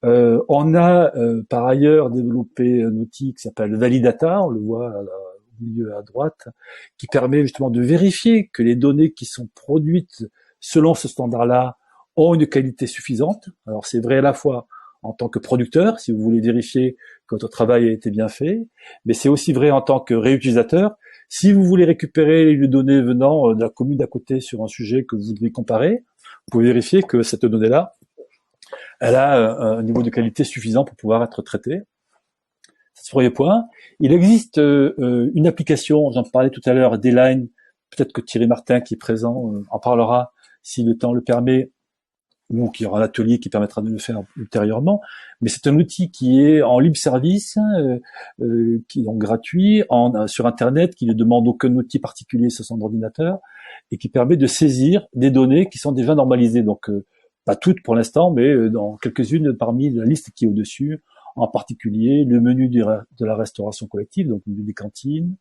On a par ailleurs développé un outil qui s'appelle Validata, on le voit au milieu à droite, qui permet justement de vérifier que les données qui sont produites selon ce standard-là ont une qualité suffisante. Alors c'est vrai à la fois en tant que producteur, si vous voulez vérifier que votre travail a été bien fait, mais c'est aussi vrai en tant que réutilisateur. Si vous voulez récupérer les données venant de la commune d'à côté sur un sujet que vous devez comparer, vous pouvez vérifier que cette donnée-là, elle a un niveau de qualité suffisant pour pouvoir être traitée. C'est le premier point. Il existe une application, j'en parlais tout à l'heure, D-Line, peut-être que Thierry Martin qui est présent en parlera si le temps le permet, ou qu'il y aura un atelier qui permettra de le faire ultérieurement, mais c'est un outil qui est en libre service, qui est donc gratuit, sur Internet, qui ne demande aucun outil particulier sur son ordinateur, et qui permet de saisir des données qui sont déjà normalisées. Donc, pas toutes pour l'instant, mais dans quelques-unes parmi la liste qui est au-dessus, en particulier le menu de la restauration collective, donc le menu des cantines,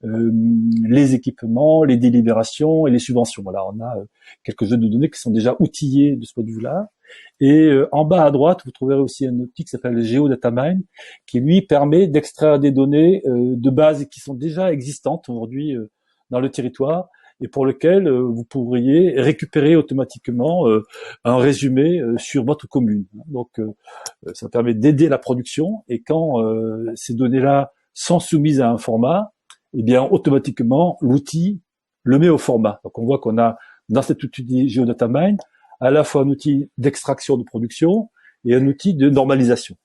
les équipements, les délibérations et les subventions. Voilà, on a quelques jeux de données qui sont déjà outillés de ce point de vue-là. Et en bas à droite, vous trouverez aussi un outil qui s'appelle GeoDataMine, qui lui permet d'extraire des données de base qui sont déjà existantes aujourd'hui dans le territoire, et pour lequel vous pourriez récupérer automatiquement un résumé sur votre commune. Donc, ça permet d'aider la production, et quand ces données-là sont soumises à un format, eh bien, automatiquement, l'outil le met au format. Donc, on voit qu'on a, dans cet outil GeoDataMine, à la fois un outil d'extraction de production et un outil de normalisation.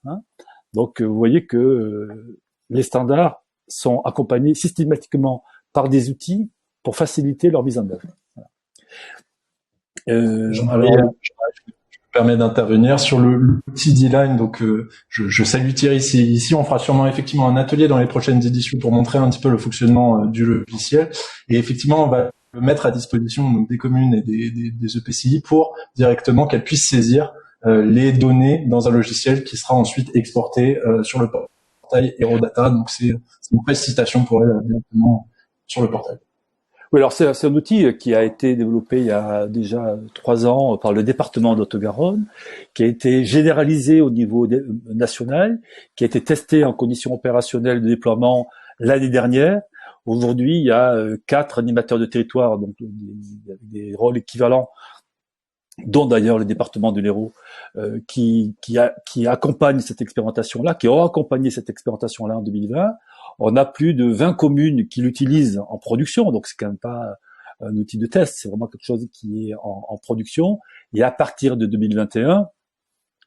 Donc, vous voyez que les standards sont accompagnés systématiquement par des outils pour faciliter leur mise en œuvre. Voilà. Je me permets d'intervenir sur l'outil D-Line. Donc, je salue Thierry ici. On fera sûrement effectivement un atelier dans les prochaines éditions pour montrer un petit peu le fonctionnement du logiciel. Et effectivement, on va le mettre à disposition donc, des communes et des EPCI pour directement qu'elles puissent saisir les données dans un logiciel qui sera ensuite exporté sur le portail Hérodata. Donc, c'est une précitation pour elles directement sur le portail. Oui, alors c'est un outil qui a été développé il y a déjà 3 ans par le département d'Haute-Garonne, qui a été généralisé au niveau national, qui a été testé en conditions opérationnelles de déploiement l'année dernière. Aujourd'hui, il y a 4 animateurs de territoire, donc des rôles équivalents, dont d'ailleurs le département de l'Hérault, qui accompagne cette expérimentation-là, qui aura accompagné cette expérimentation-là en 2020. On a plus de 20 communes qui l'utilisent en production, donc c'est quand même pas un outil de test, c'est vraiment quelque chose qui est en production. Et à partir de 2021,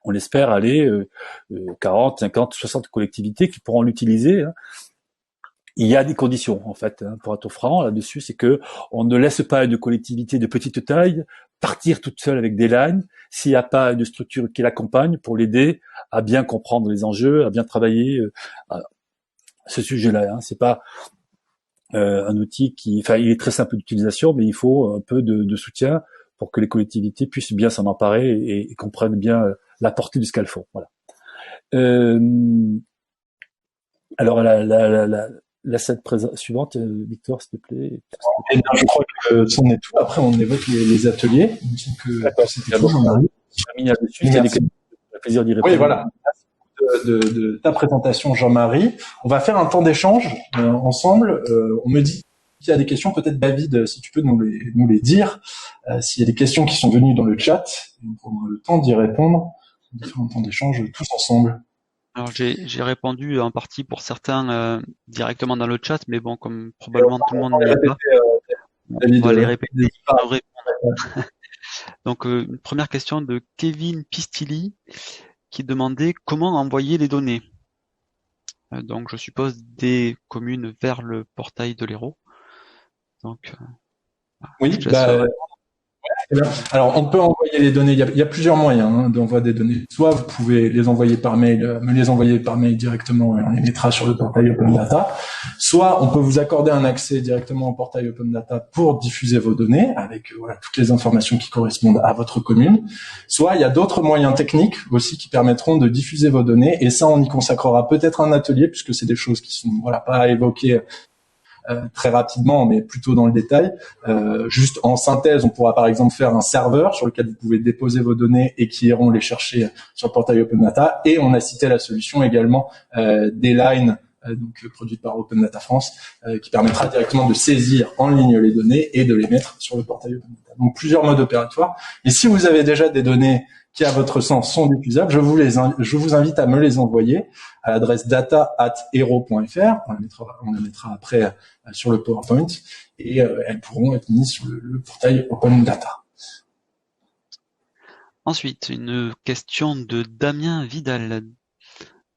on espère aller 40, 50, 60 collectivités qui pourront l'utiliser. Il y a des conditions, en fait, pour être franc là-dessus, c'est que on ne laisse pas une collectivité de petite taille partir toute seule avec des lines s'il n'y a pas une structure qui l'accompagne pour l'aider à bien comprendre les enjeux, à bien travailler à ce sujet-là. C'est pas un outil il est très simple d'utilisation, mais il faut un peu de soutien pour que les collectivités puissent bien s'en emparer et comprennent bien la portée de ce qu'elles font. Voilà. Alors la scène suivante, Victor, s'il te plaît. Je crois que c'en est tout. Après, on évoque les ateliers. D'accord. C'était tout. Il y a des plaisir d'y répondre. Oui, voilà. De ta présentation, Jean-Marie. On va faire un temps d'échange ensemble. On me dit qu'il y a des questions. Peut-être, David, si tu peux nous les dire. S'il y a des questions qui sont venues dans le chat, on prendra le temps d'y répondre. On va faire un temps d'échange tous ensemble. Alors j'ai répondu en partie pour certains directement dans le chat, mais bon, comme probablement tout le monde ne l'a pas, on va les répéter. Donc une première question de Kevin Pistilli qui demandait comment envoyer les données. Donc je suppose des communes vers le portail de l'Hérault. Donc oui, alors on peut envoyer les données. Il y a plusieurs moyens d'envoi des données. Soit vous pouvez les envoyer par mail, me les envoyer par mail directement et on les mettra sur le portail Open Data. Soit on peut vous accorder un accès directement au portail Open Data pour diffuser vos données avec toutes les informations qui correspondent à votre commune. Soit il y a d'autres moyens techniques aussi qui permettront de diffuser vos données et ça on y consacrera peut-être un atelier puisque c'est des choses qui sont pas à évoquer très rapidement, mais plutôt dans le détail. Juste en synthèse, on pourra par exemple faire un serveur sur lequel vous pouvez déposer vos données et qui iront les chercher sur le portail Open Data. Et on a cité la solution également D-Line, donc produite par Open Data France, qui permettra directement de saisir en ligne les données et de les mettre sur le portail Open Data. Donc plusieurs modes opératoires. Et si vous avez déjà des données qui, à votre sens, sont diffusables, je vous invite à me les envoyer à l'adresse data@hero.fr. On la mettra après sur le PowerPoint et elles pourront être mises sur le portail Open Data. Ensuite, une question de Damien Vidal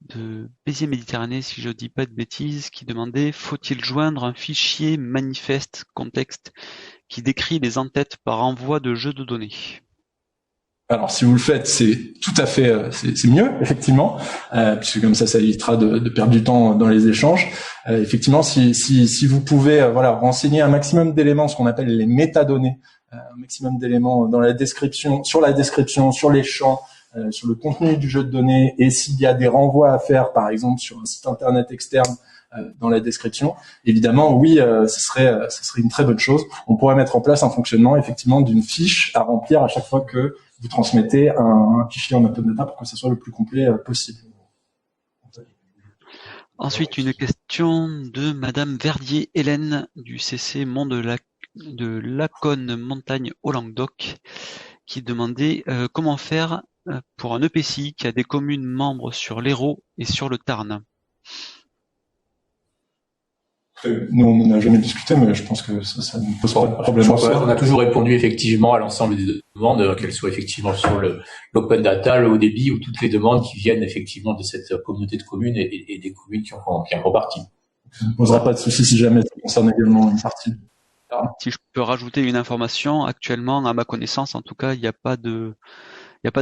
de Béziers Méditerranée, si je dis pas de bêtises, qui demandait: faut-il joindre un fichier manifeste contexte qui décrit les entêtes par envoi de jeux de données? Alors, si vous le faites, c'est tout à fait, c'est mieux, effectivement, puisque comme ça évitera de perdre du temps dans les échanges. Effectivement, si vous pouvez, renseigner un maximum d'éléments, ce qu'on appelle les métadonnées, un maximum d'éléments dans la description, sur les champs, sur le contenu du jeu de données, et s'il y a des renvois à faire, par exemple, sur un site internet externe, dans la description, évidemment, oui, ce serait une très bonne chose. On pourrait mettre en place un fonctionnement, effectivement, d'une fiche à remplir à chaque fois que vous transmettez un fichier en Open Data pour que ce soit le plus complet possible. Ensuite, une question de Madame Verdier Hélène du CC Mont de Laconne Montagne au Languedoc qui demandait comment faire pour un EPCI qui a des communes membres sur l'Hérault et sur le Tarn. Nous, on n'en a jamais discuté, mais je pense que ça ne pose pas de problème. On a toujours répondu effectivement à l'ensemble des demandes, qu'elles soient effectivement sur l'open data, le haut débit ou toutes les demandes qui viennent effectivement de cette communauté de communes et des communes qui en font partie. Ça ne posera pas de souci si jamais ça concerne également une partie. Si je peux rajouter une information, actuellement, à ma connaissance, en tout cas, il n'y a pas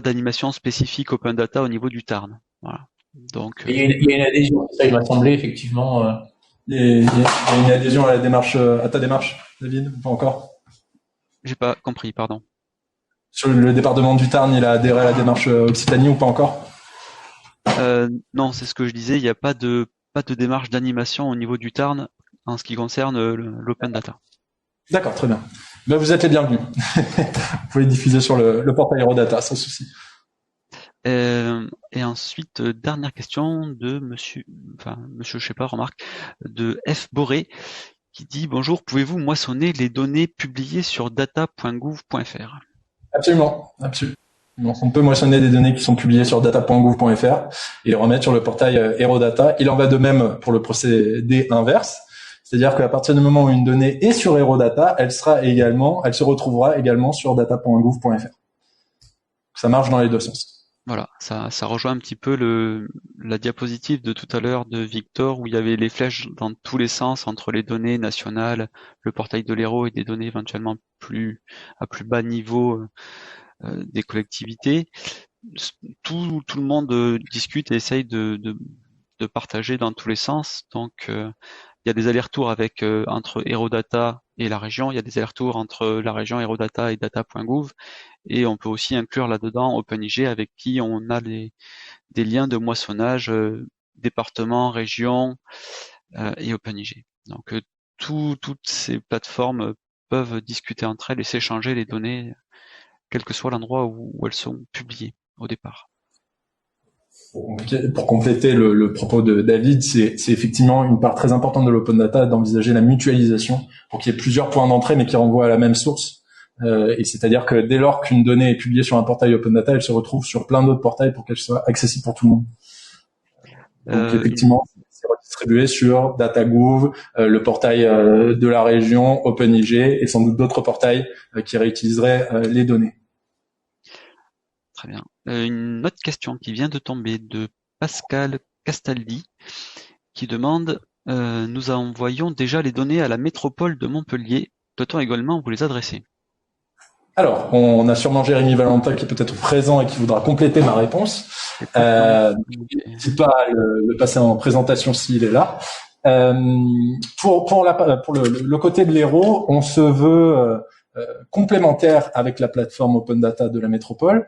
d'animation spécifique open data au niveau du Tarn. Voilà. Donc. Il y a une adhésion, ça il m'a semblé effectivement. Il y a une adhésion à la démarche, à ta démarche, David, ou pas encore? J'ai pas compris, pardon. Sur le département du Tarn, il a adhéré à la démarche Occitanie ou pas encore? Non, c'est ce que je disais, il n'y a pas de démarche d'animation au niveau du Tarn en ce qui concerne l'open data. D'accord, très bien. Ben, vous êtes les bienvenus. Vous pouvez diffuser sur le portail Eurodata, sans souci. Et ensuite, dernière question de monsieur, je sais pas, remarque, de F. Boré, qui dit: bonjour, pouvez-vous moissonner les données publiées sur data.gouv.fr? Absolument. Donc, on peut moissonner des données qui sont publiées sur data.gouv.fr et les remettre sur le portail Eurodata. Il en va de même pour le procédé inverse. C'est-à-dire qu'à partir du moment où une donnée est sur Eurodata, elle se retrouvera également sur data.gouv.fr. Ça marche dans les deux sens. Voilà, ça rejoint un petit peu la diapositive de tout à l'heure de Victor où il y avait les flèches dans tous les sens entre les données nationales, le portail de l'Hérault et des données éventuellement à plus bas niveau des collectivités. Tout le monde discute et essaye de partager dans tous les sens. Donc il y a des allers-retours avec entre Hérodata et la région, il y a des allers-retours entre la région Hérodata et data.gouv. Et on peut aussi inclure là-dedans OpenIG avec qui on a des liens de moissonnage département, région et OpenIG. Donc toutes ces plateformes peuvent discuter entre elles et s'échanger les données, quel que soit l'endroit où elles sont publiées au départ. Pour compléter le propos de David, c'est effectivement une part très importante de l'open data d'envisager la mutualisation pour qu'il y ait plusieurs points d'entrée mais qui renvoient à la même source. Et c'est-à-dire que dès lors qu'une donnée est publiée sur un portail open data, elle se retrouve sur plein d'autres portails pour qu'elle soit accessible pour tout le monde. Donc effectivement, c'est redistribué sur DataGouv, le portail de la région, OpenIG et sans doute d'autres portails qui réutiliseraient les données. Très bien. Une autre question qui vient de tomber de Pascal Castaldi qui demande nous envoyons déjà les données à la métropole de Montpellier. Doit-on également vous les adresser? Alors, on a sûrement Jérémy Valentin qui est peut-être présent et qui voudra compléter ma réponse. N'hésite pas à le passer en présentation s'il est là. Pour le côté de l'Hérault, on se veut complémentaire avec la plateforme Open Data de la métropole.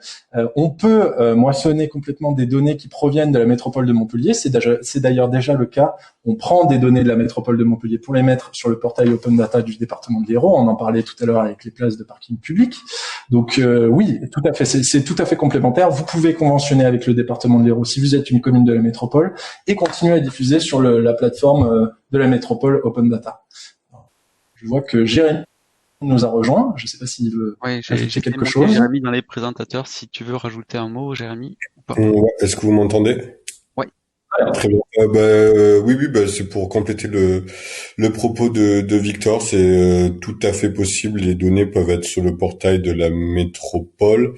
On peut moissonner complètement des données qui proviennent de la métropole de Montpellier. C'est d'ailleurs déjà le cas. On prend des données de la métropole de Montpellier pour les mettre sur le portail Open Data du département de l'Hérault. On en parlait tout à l'heure avec les places de parking public. Donc oui, tout à fait, c'est tout à fait complémentaire. Vous pouvez conventionner avec le département de l'Hérault si vous êtes une commune de la métropole et continuer à diffuser sur la plateforme de la métropole Open Data. Je vois que Jérémy nous a rejoint. Je ne sais pas s'il veut ajouter quelque chose. Jérémy dans les présentateurs, si tu veux rajouter un mot, Jérémy. Est-ce que vous m'entendez? Oui. Très bien. Oui, c'est pour compléter le propos de Victor. C'est tout à fait possible. Les données peuvent être sur le portail de la métropole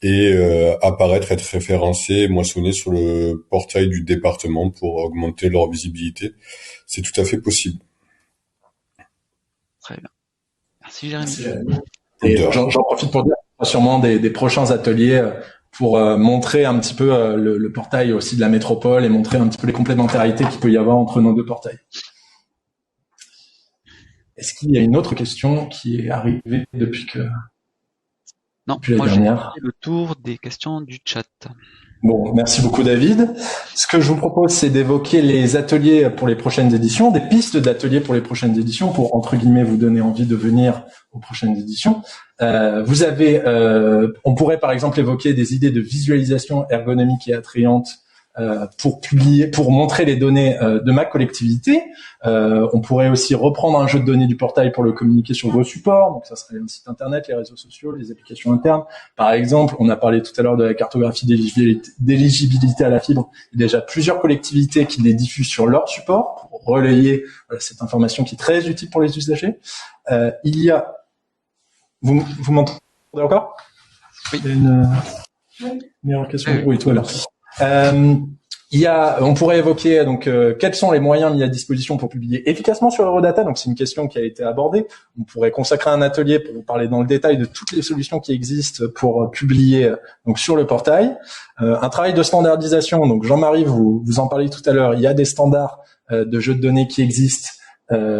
et apparaître, être référencées, moissonnées sur le portail du département pour augmenter leur visibilité. C'est tout à fait possible. Très bien. Merci Jérémy. Et j'en profite pour dire sûrement des prochains ateliers pour montrer un petit peu le portail aussi de la métropole et montrer un petit peu les complémentarités qu'il peut y avoir entre nos deux portails. Est-ce qu'il y a une autre question qui est arrivée depuis Non, depuis la moi dernière? j'ai fait le tour des questions du chat. Bon, merci beaucoup David. Ce que je vous propose, c'est d'évoquer les ateliers pour les prochaines éditions, des pistes d'ateliers pour les prochaines éditions, pour entre guillemets vous donner envie de venir aux prochaines éditions. Vous avez, on pourrait par exemple évoquer des idées de visualisation ergonomique et attrayante pour montrer les données de ma collectivité. On pourrait aussi reprendre un jeu de données du portail pour le communiquer sur vos supports. Donc ça serait un site internet, les réseaux sociaux, les applications internes. Par exemple, on a parlé tout à l'heure de la cartographie d'éligibilité à la fibre. Il y a déjà plusieurs collectivités qui les diffusent sur leur support pour relayer cette information qui est très utile pour les usagers. Il y a... Vous m'entendez encore? Oui. Il y a une meilleure question. Oui, toi là. On pourrait évoquer donc quels sont les moyens mis à disposition pour publier efficacement sur Eurodata. Donc c'est une question qui a été abordée. On pourrait consacrer un atelier pour vous parler dans le détail de toutes les solutions qui existent pour publier donc sur le portail. Un travail de standardisation. Donc Jean-Marie, vous en parliez tout à l'heure. Il y a des standards de jeux de données qui existent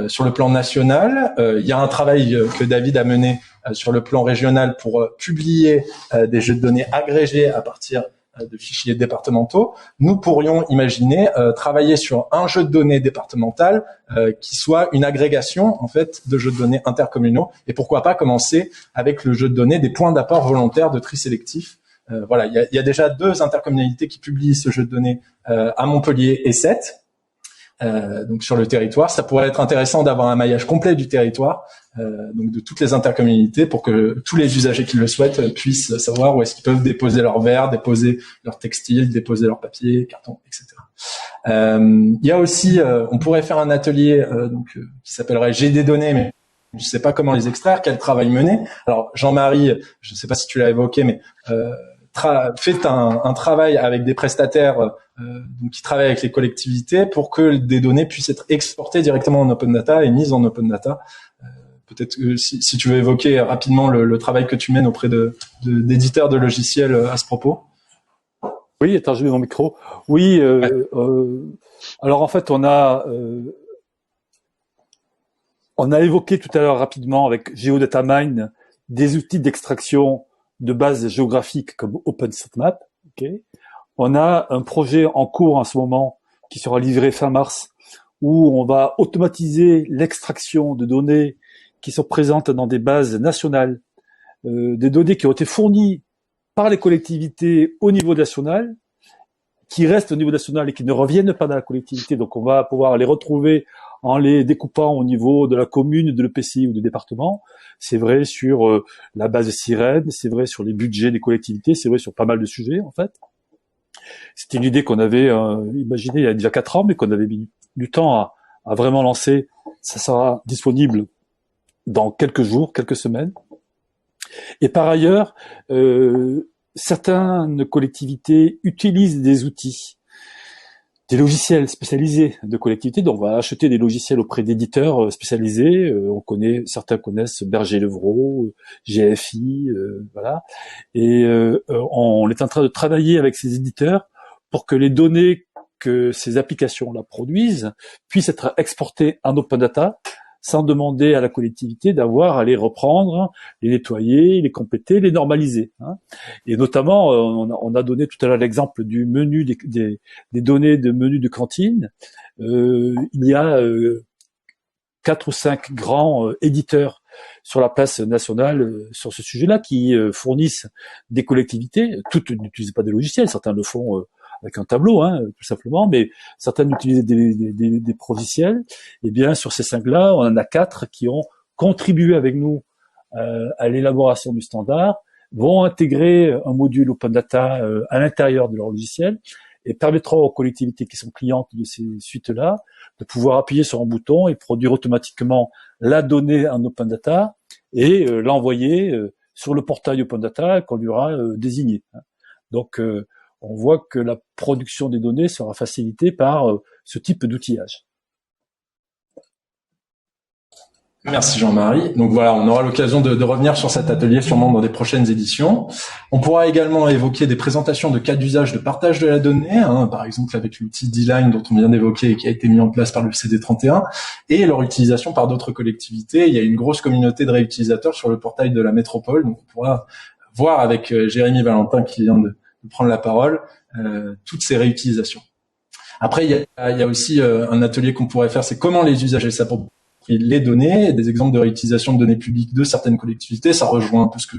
sur le plan national. Il y a un travail que David a mené sur le plan régional pour publier des jeux de données agrégés à partir de fichiers départementaux. Nous pourrions imaginer travailler sur un jeu de données départemental qui soit une agrégation en fait de jeux de données intercommunaux et pourquoi pas commencer avec le jeu de données des points d'apport volontaires de tri sélectif. Voilà, il y a déjà 2 intercommunalités qui publient ce jeu de données à Montpellier et Sète. Donc sur le territoire, ça pourrait être intéressant d'avoir un maillage complet du territoire, donc de toutes les intercommunalités, pour que tous les usagers qui le souhaitent puissent savoir où est-ce qu'ils peuvent déposer leurs verres, déposer leurs textiles, déposer leurs papiers, cartons, etc. Il y a aussi, on pourrait faire un atelier qui s'appellerait J'ai des données, mais je ne sais pas comment les extraire, quel travail mener. Alors Jean-Marie, je ne sais pas si tu l'as évoqué, mais fait un travail avec des prestataires donc qui travaillent avec les collectivités pour que des données puissent être exportées directement en open data et mises en open data. Peut-être que si tu veux évoquer rapidement le travail que tu mènes auprès d'éditeurs de logiciels à ce propos. Oui, attends, je mets mon micro. Oui, alors en fait, on a évoqué tout à l'heure rapidement avec GeoDataMine des outils d'extraction de bases géographiques comme OpenStreetMap. Okay. On a un projet en cours en ce moment qui sera livré fin mars où on va automatiser l'extraction de données qui sont présentes dans des bases nationales, des données qui ont été fournies par les collectivités au niveau national, qui restent au niveau national et qui ne reviennent pas dans la collectivité. Donc on va pouvoir les retrouver en les découpant au niveau de la commune, de l'EPCI ou du département. C'est vrai sur la base Sirène, c'est vrai sur les budgets des collectivités, c'est vrai sur pas mal de sujets en fait. C'était une idée qu'on avait imaginée il y a déjà 4 ans, mais qu'on avait mis du temps à vraiment lancer. Ça sera disponible dans quelques jours, quelques semaines. Et par ailleurs, certaines collectivités utilisent des outils, des logiciels spécialisés de collectivités. Donc, on va acheter des logiciels auprès d'éditeurs spécialisés. Certains connaissent Berger-Levrault, GFI, voilà. Et on est en train de travailler avec ces éditeurs pour que les données que ces applications-là produisent puissent être exportées en open data, sans demander à la collectivité d'avoir à les reprendre, les nettoyer, les compléter, les normaliser. Hein. Et notamment, on a donné tout à l'heure l'exemple du menu des données de menu de cantine. Il y a 4 ou 5 grands éditeurs sur la place nationale sur ce sujet-là qui fournissent des collectivités. Toutes n'utilisent pas des logiciels, certains le font avec un tableau, hein, tout simplement, mais certaines utilisent des logiciels. Et bien, sur ces 5-là, on en a 4 qui ont contribué avec nous à l'élaboration du standard, vont intégrer un module Open Data à l'intérieur de leur logiciel et permettront aux collectivités qui sont clientes de ces suites-là de pouvoir appuyer sur un bouton et produire automatiquement la donnée en Open Data et l'envoyer sur le portail Open Data qu'on lui aura désigné. Donc, on voit que la production des données sera facilitée par ce type d'outillage. Merci Jean-Marie. Donc voilà, on aura l'occasion de revenir sur cet atelier sûrement dans des prochaines éditions. On pourra également évoquer des présentations de cas d'usage de partage de la donnée, hein, par exemple avec l'outil D-Line dont on vient d'évoquer et qui a été mis en place par le CD31, et leur utilisation par d'autres collectivités. Il y a une grosse communauté de réutilisateurs sur le portail de la métropole, donc on pourra voir avec Jérémy Valentin qui vient de prendre la parole, toutes ces réutilisations. Après, il y a aussi un atelier qu'on pourrait faire, c'est comment les usagers s'approprient les données, des exemples de réutilisation de données publiques de certaines collectivités. Ça rejoint un peu ce que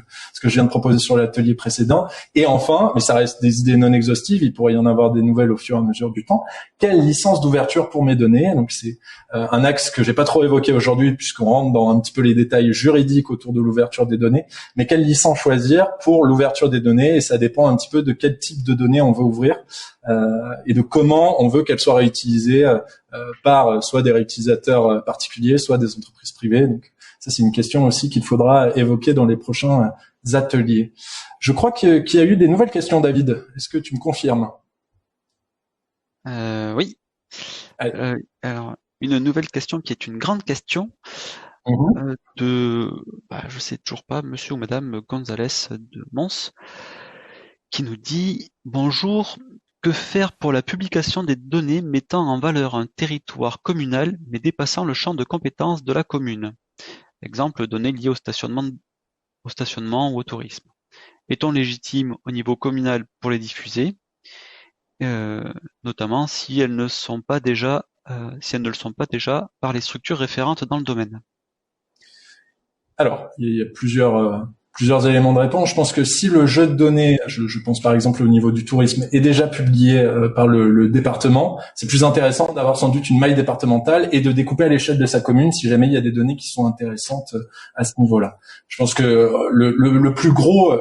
je viens de proposer sur l'atelier précédent. Et enfin, mais ça reste des idées non exhaustives, il pourrait y en avoir des nouvelles au fur et à mesure du temps. Quelle licence d'ouverture pour mes données? Donc c'est un axe que j'ai pas trop évoqué aujourd'hui puisqu'on rentre dans un petit peu les détails juridiques autour de l'ouverture des données. Mais quelle licence choisir pour l'ouverture des données? Et ça dépend un petit peu de quel type de données on veut ouvrir et de comment on veut qu'elles soient réutilisées par soit des réutilisateurs particuliers, soit des entreprises privées. Donc ça, c'est une question aussi qu'il faudra évoquer dans les prochains ateliers. Je crois qu'il y a eu des nouvelles questions, David. Est-ce que tu me confirmes? Oui. Alors, une nouvelle question qui est une grande question je sais toujours pas, monsieur ou madame Gonzalez de Mons, qui nous dit « Bonjour, que faire pour la publication des données mettant en valeur un territoire communal mais dépassant le champ de compétences de la commune? Exemple, données liées au stationnement ou au tourisme. Est-on légitime au niveau communal pour les diffuser, notamment si elles ne le sont pas déjà par les structures référentes dans le domaine ?» Alors, il y a plusieurs éléments de réponse. Je pense que si le jeu de données, je pense par exemple au niveau du tourisme, est déjà publié par le département, c'est plus intéressant d'avoir sans doute une maille départementale et de découper à l'échelle de sa commune si jamais il y a des données qui sont intéressantes à ce niveau-là. Je pense que le plus gros,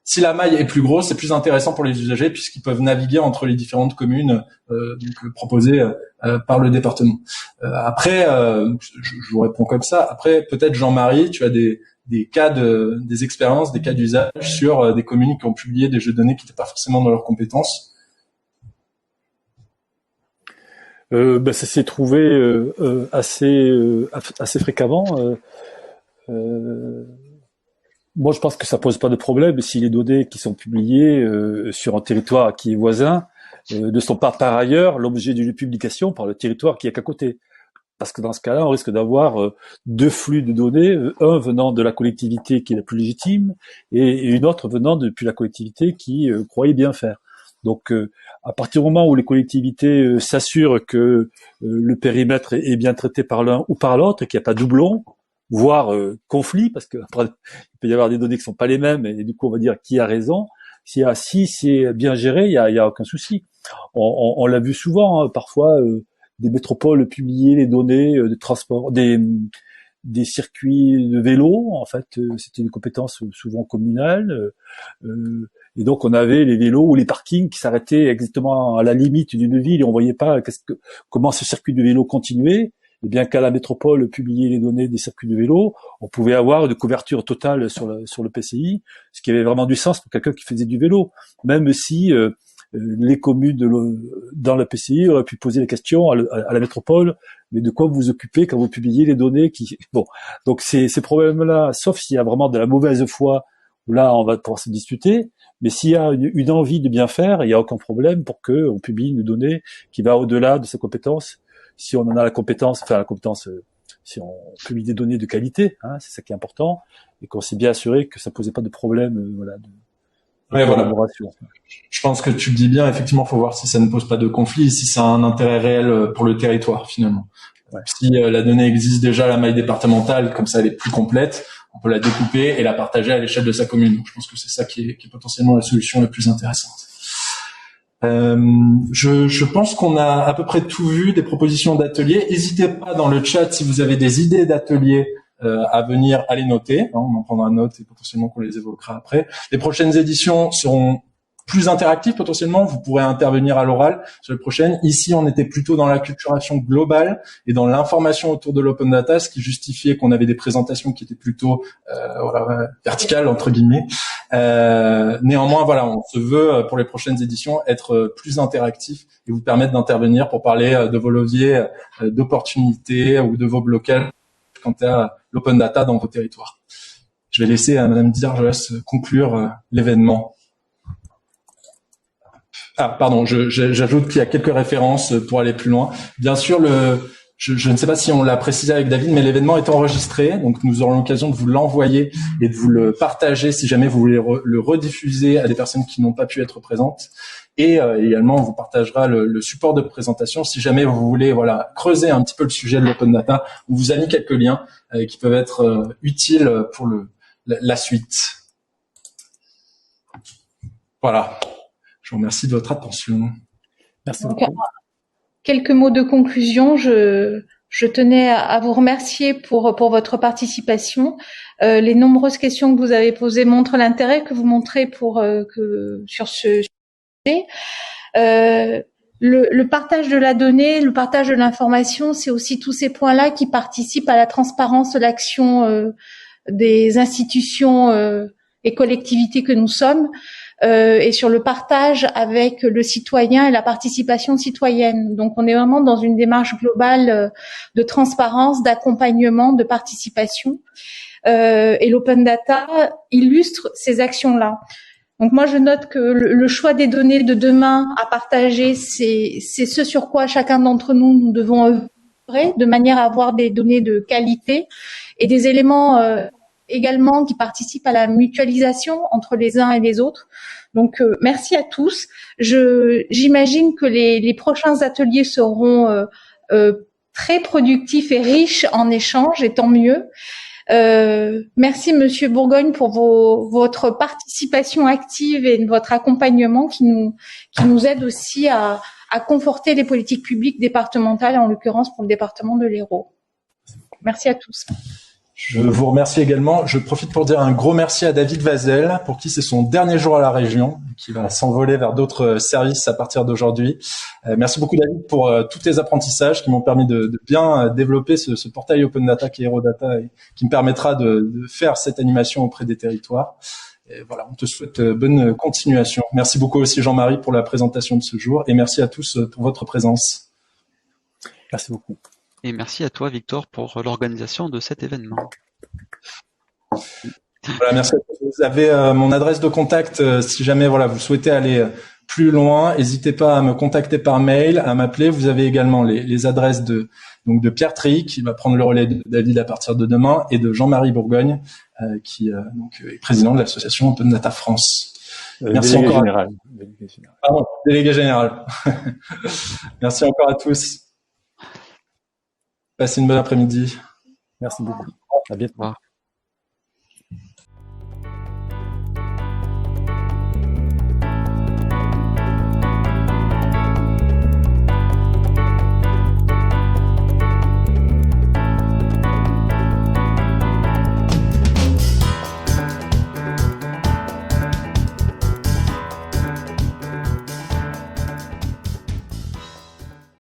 si la maille est plus grosse, c'est plus intéressant pour les usagers puisqu'ils peuvent naviguer entre les différentes communes proposées par le département. Après, je vous réponds comme ça. Après, peut-être Jean-Marie, tu as des des expériences, des cas d'usage sur des communes qui ont publié des jeux de données qui n'étaient pas forcément dans leurs compétences? Ça s'est trouvé assez fréquemment. Moi, je pense que ça pose pas de problème si les données qui sont publiées sur un territoire qui est voisin ne sont pas par ailleurs l'objet d'une publication par le territoire qui est qu'à côté. Parce que dans ce cas-là, on risque d'avoir deux flux de données, un venant de la collectivité qui est la plus légitime et une autre venant depuis la collectivité qui croyait bien faire. Donc, à partir du moment où les collectivités s'assurent que le périmètre est bien traité par l'un ou par l'autre, qu'il n'y a pas doublon, voire conflit, parce que après, il peut y avoir des données qui sont pas les mêmes, et du coup, on va dire qui a raison. Si c'est bien géré, il y a aucun souci. On l'a vu souvent, hein, parfois, des métropoles publier les données de transport, des circuits de vélo. En fait, c'était une compétence souvent communale. Et donc, on avait les vélos ou les parkings qui s'arrêtaient exactement à la limite d'une ville et on voyait pas comment ce circuit de vélo continuait. Et bien qu'à la métropole publier les données des circuits de vélo, on pouvait avoir une couverture totale sur le PCI, ce qui avait vraiment du sens pour quelqu'un qui faisait du vélo. Même si les communes dans le PCI auraient pu poser la question à la métropole, mais de quoi vous vous occupez quand vous publiez les données qui... Bon, donc ces problèmes-là, sauf s'il y a vraiment de la mauvaise foi, où là on va pouvoir se discuter, mais s'il y a une envie de bien faire, il n'y a aucun problème pour qu'on publie une donnée qui va au-delà de ses compétences. Si on en a la compétence, si on publie des données de qualité, hein, c'est ça qui est important, et qu'on s'est bien assuré que ça posait pas de problème, de collaboration. Je pense que tu le dis bien, effectivement, faut voir si ça ne pose pas de conflit, si ça a un intérêt réel pour le territoire, finalement. Ouais. Si la donnée existe déjà à la maille départementale, comme ça elle est plus complète, on peut la découper et la partager à l'échelle de sa commune. Donc, je pense que c'est ça qui est potentiellement la solution la plus intéressante. Je pense qu'on a à peu près tout vu, des propositions d'ateliers. N'hésitez pas dans le chat si vous avez des idées d'ateliers à venir à les noter. On en prendra note et potentiellement qu'on les évoquera après. Les prochaines éditions seront plus interactives potentiellement. Vous pourrez intervenir à l'oral sur les prochaines. Ici, on était plutôt dans l'acculturation globale et dans l'information autour de l'open data, ce qui justifiait qu'on avait des présentations qui étaient plutôt verticales entre guillemets. Néanmoins, voilà, on se veut pour les prochaines éditions être plus interactif et vous permettre d'intervenir pour parler de vos leviers d'opportunités ou de vos blocages quant à l'open data dans vos territoires. Je vais laisser à Madame Dierges conclure l'événement. Ah, pardon, j'ajoute qu'il y a quelques références pour aller plus loin. Bien sûr, je ne sais pas si on l'a précisé avec David, mais l'événement est enregistré, donc nous aurons l'occasion de vous l'envoyer et de vous le partager si jamais vous voulez le rediffuser à des personnes qui n'ont pas pu être présentes. Et également, on vous partagera le support de présentation si jamais vous voulez creuser un petit peu le sujet de l'open data. On vous a mis quelques liens qui peuvent être utiles pour la suite. Voilà. Je vous remercie de votre attention. Merci beaucoup. Quelques mots de conclusion. Je tenais à vous remercier pour votre participation. Les nombreuses questions que vous avez posées montrent l'intérêt que vous montrez sur ce sujet. Le partage de la donnée, le partage de l'information, c'est aussi tous ces points-là qui participent à la transparence de l'action des institutions et collectivités que nous sommes. Et sur le partage avec le citoyen et la participation citoyenne. Donc, on est vraiment dans une démarche globale de transparence, d'accompagnement, de participation. Et l'open data illustre ces actions-là. Donc, moi, je note que le choix des données de demain à partager, c'est ce sur quoi chacun d'entre nous devons œuvrer, de manière à avoir des données de qualité et des éléments également qui participent à la mutualisation entre les uns et les autres. Donc, merci à tous. J'imagine que les prochains ateliers seront très productifs et riches en échanges, et tant mieux. Merci Monsieur Bourgogne pour votre participation active et votre accompagnement qui nous aide aussi à conforter les politiques publiques départementales, en l'occurrence pour le département de l'Hérault. Merci à tous. Je vous remercie également. Je profite pour dire un gros merci à David Vazel, pour qui c'est son dernier jour à la région, qui va s'envoler vers d'autres services à partir d'aujourd'hui. Merci beaucoup David pour tous tes apprentissages qui m'ont permis de bien développer ce portail Open Data qui est HeroData et qui me permettra de faire cette animation auprès des territoires. Et voilà, on te souhaite bonne continuation. Merci beaucoup aussi Jean-Marie pour la présentation de ce jour et merci à tous pour votre présence. Merci beaucoup. Et merci à toi, Victor, pour l'organisation de cet événement. Voilà, merci à tous. Vous avez mon adresse de contact. Si jamais voilà, vous souhaitez aller plus loin, n'hésitez pas à me contacter par mail, à m'appeler. Vous avez également les adresses de Pierre Treilly, qui va prendre le relais de David à partir de demain, et de Jean-Marie Bourgogne, qui est président de l'association Open Data France. Merci délégué encore. Général. Pardon, délégué général. Merci encore à tous. Passez une bonne après-midi. Merci beaucoup. À bientôt. Au revoir.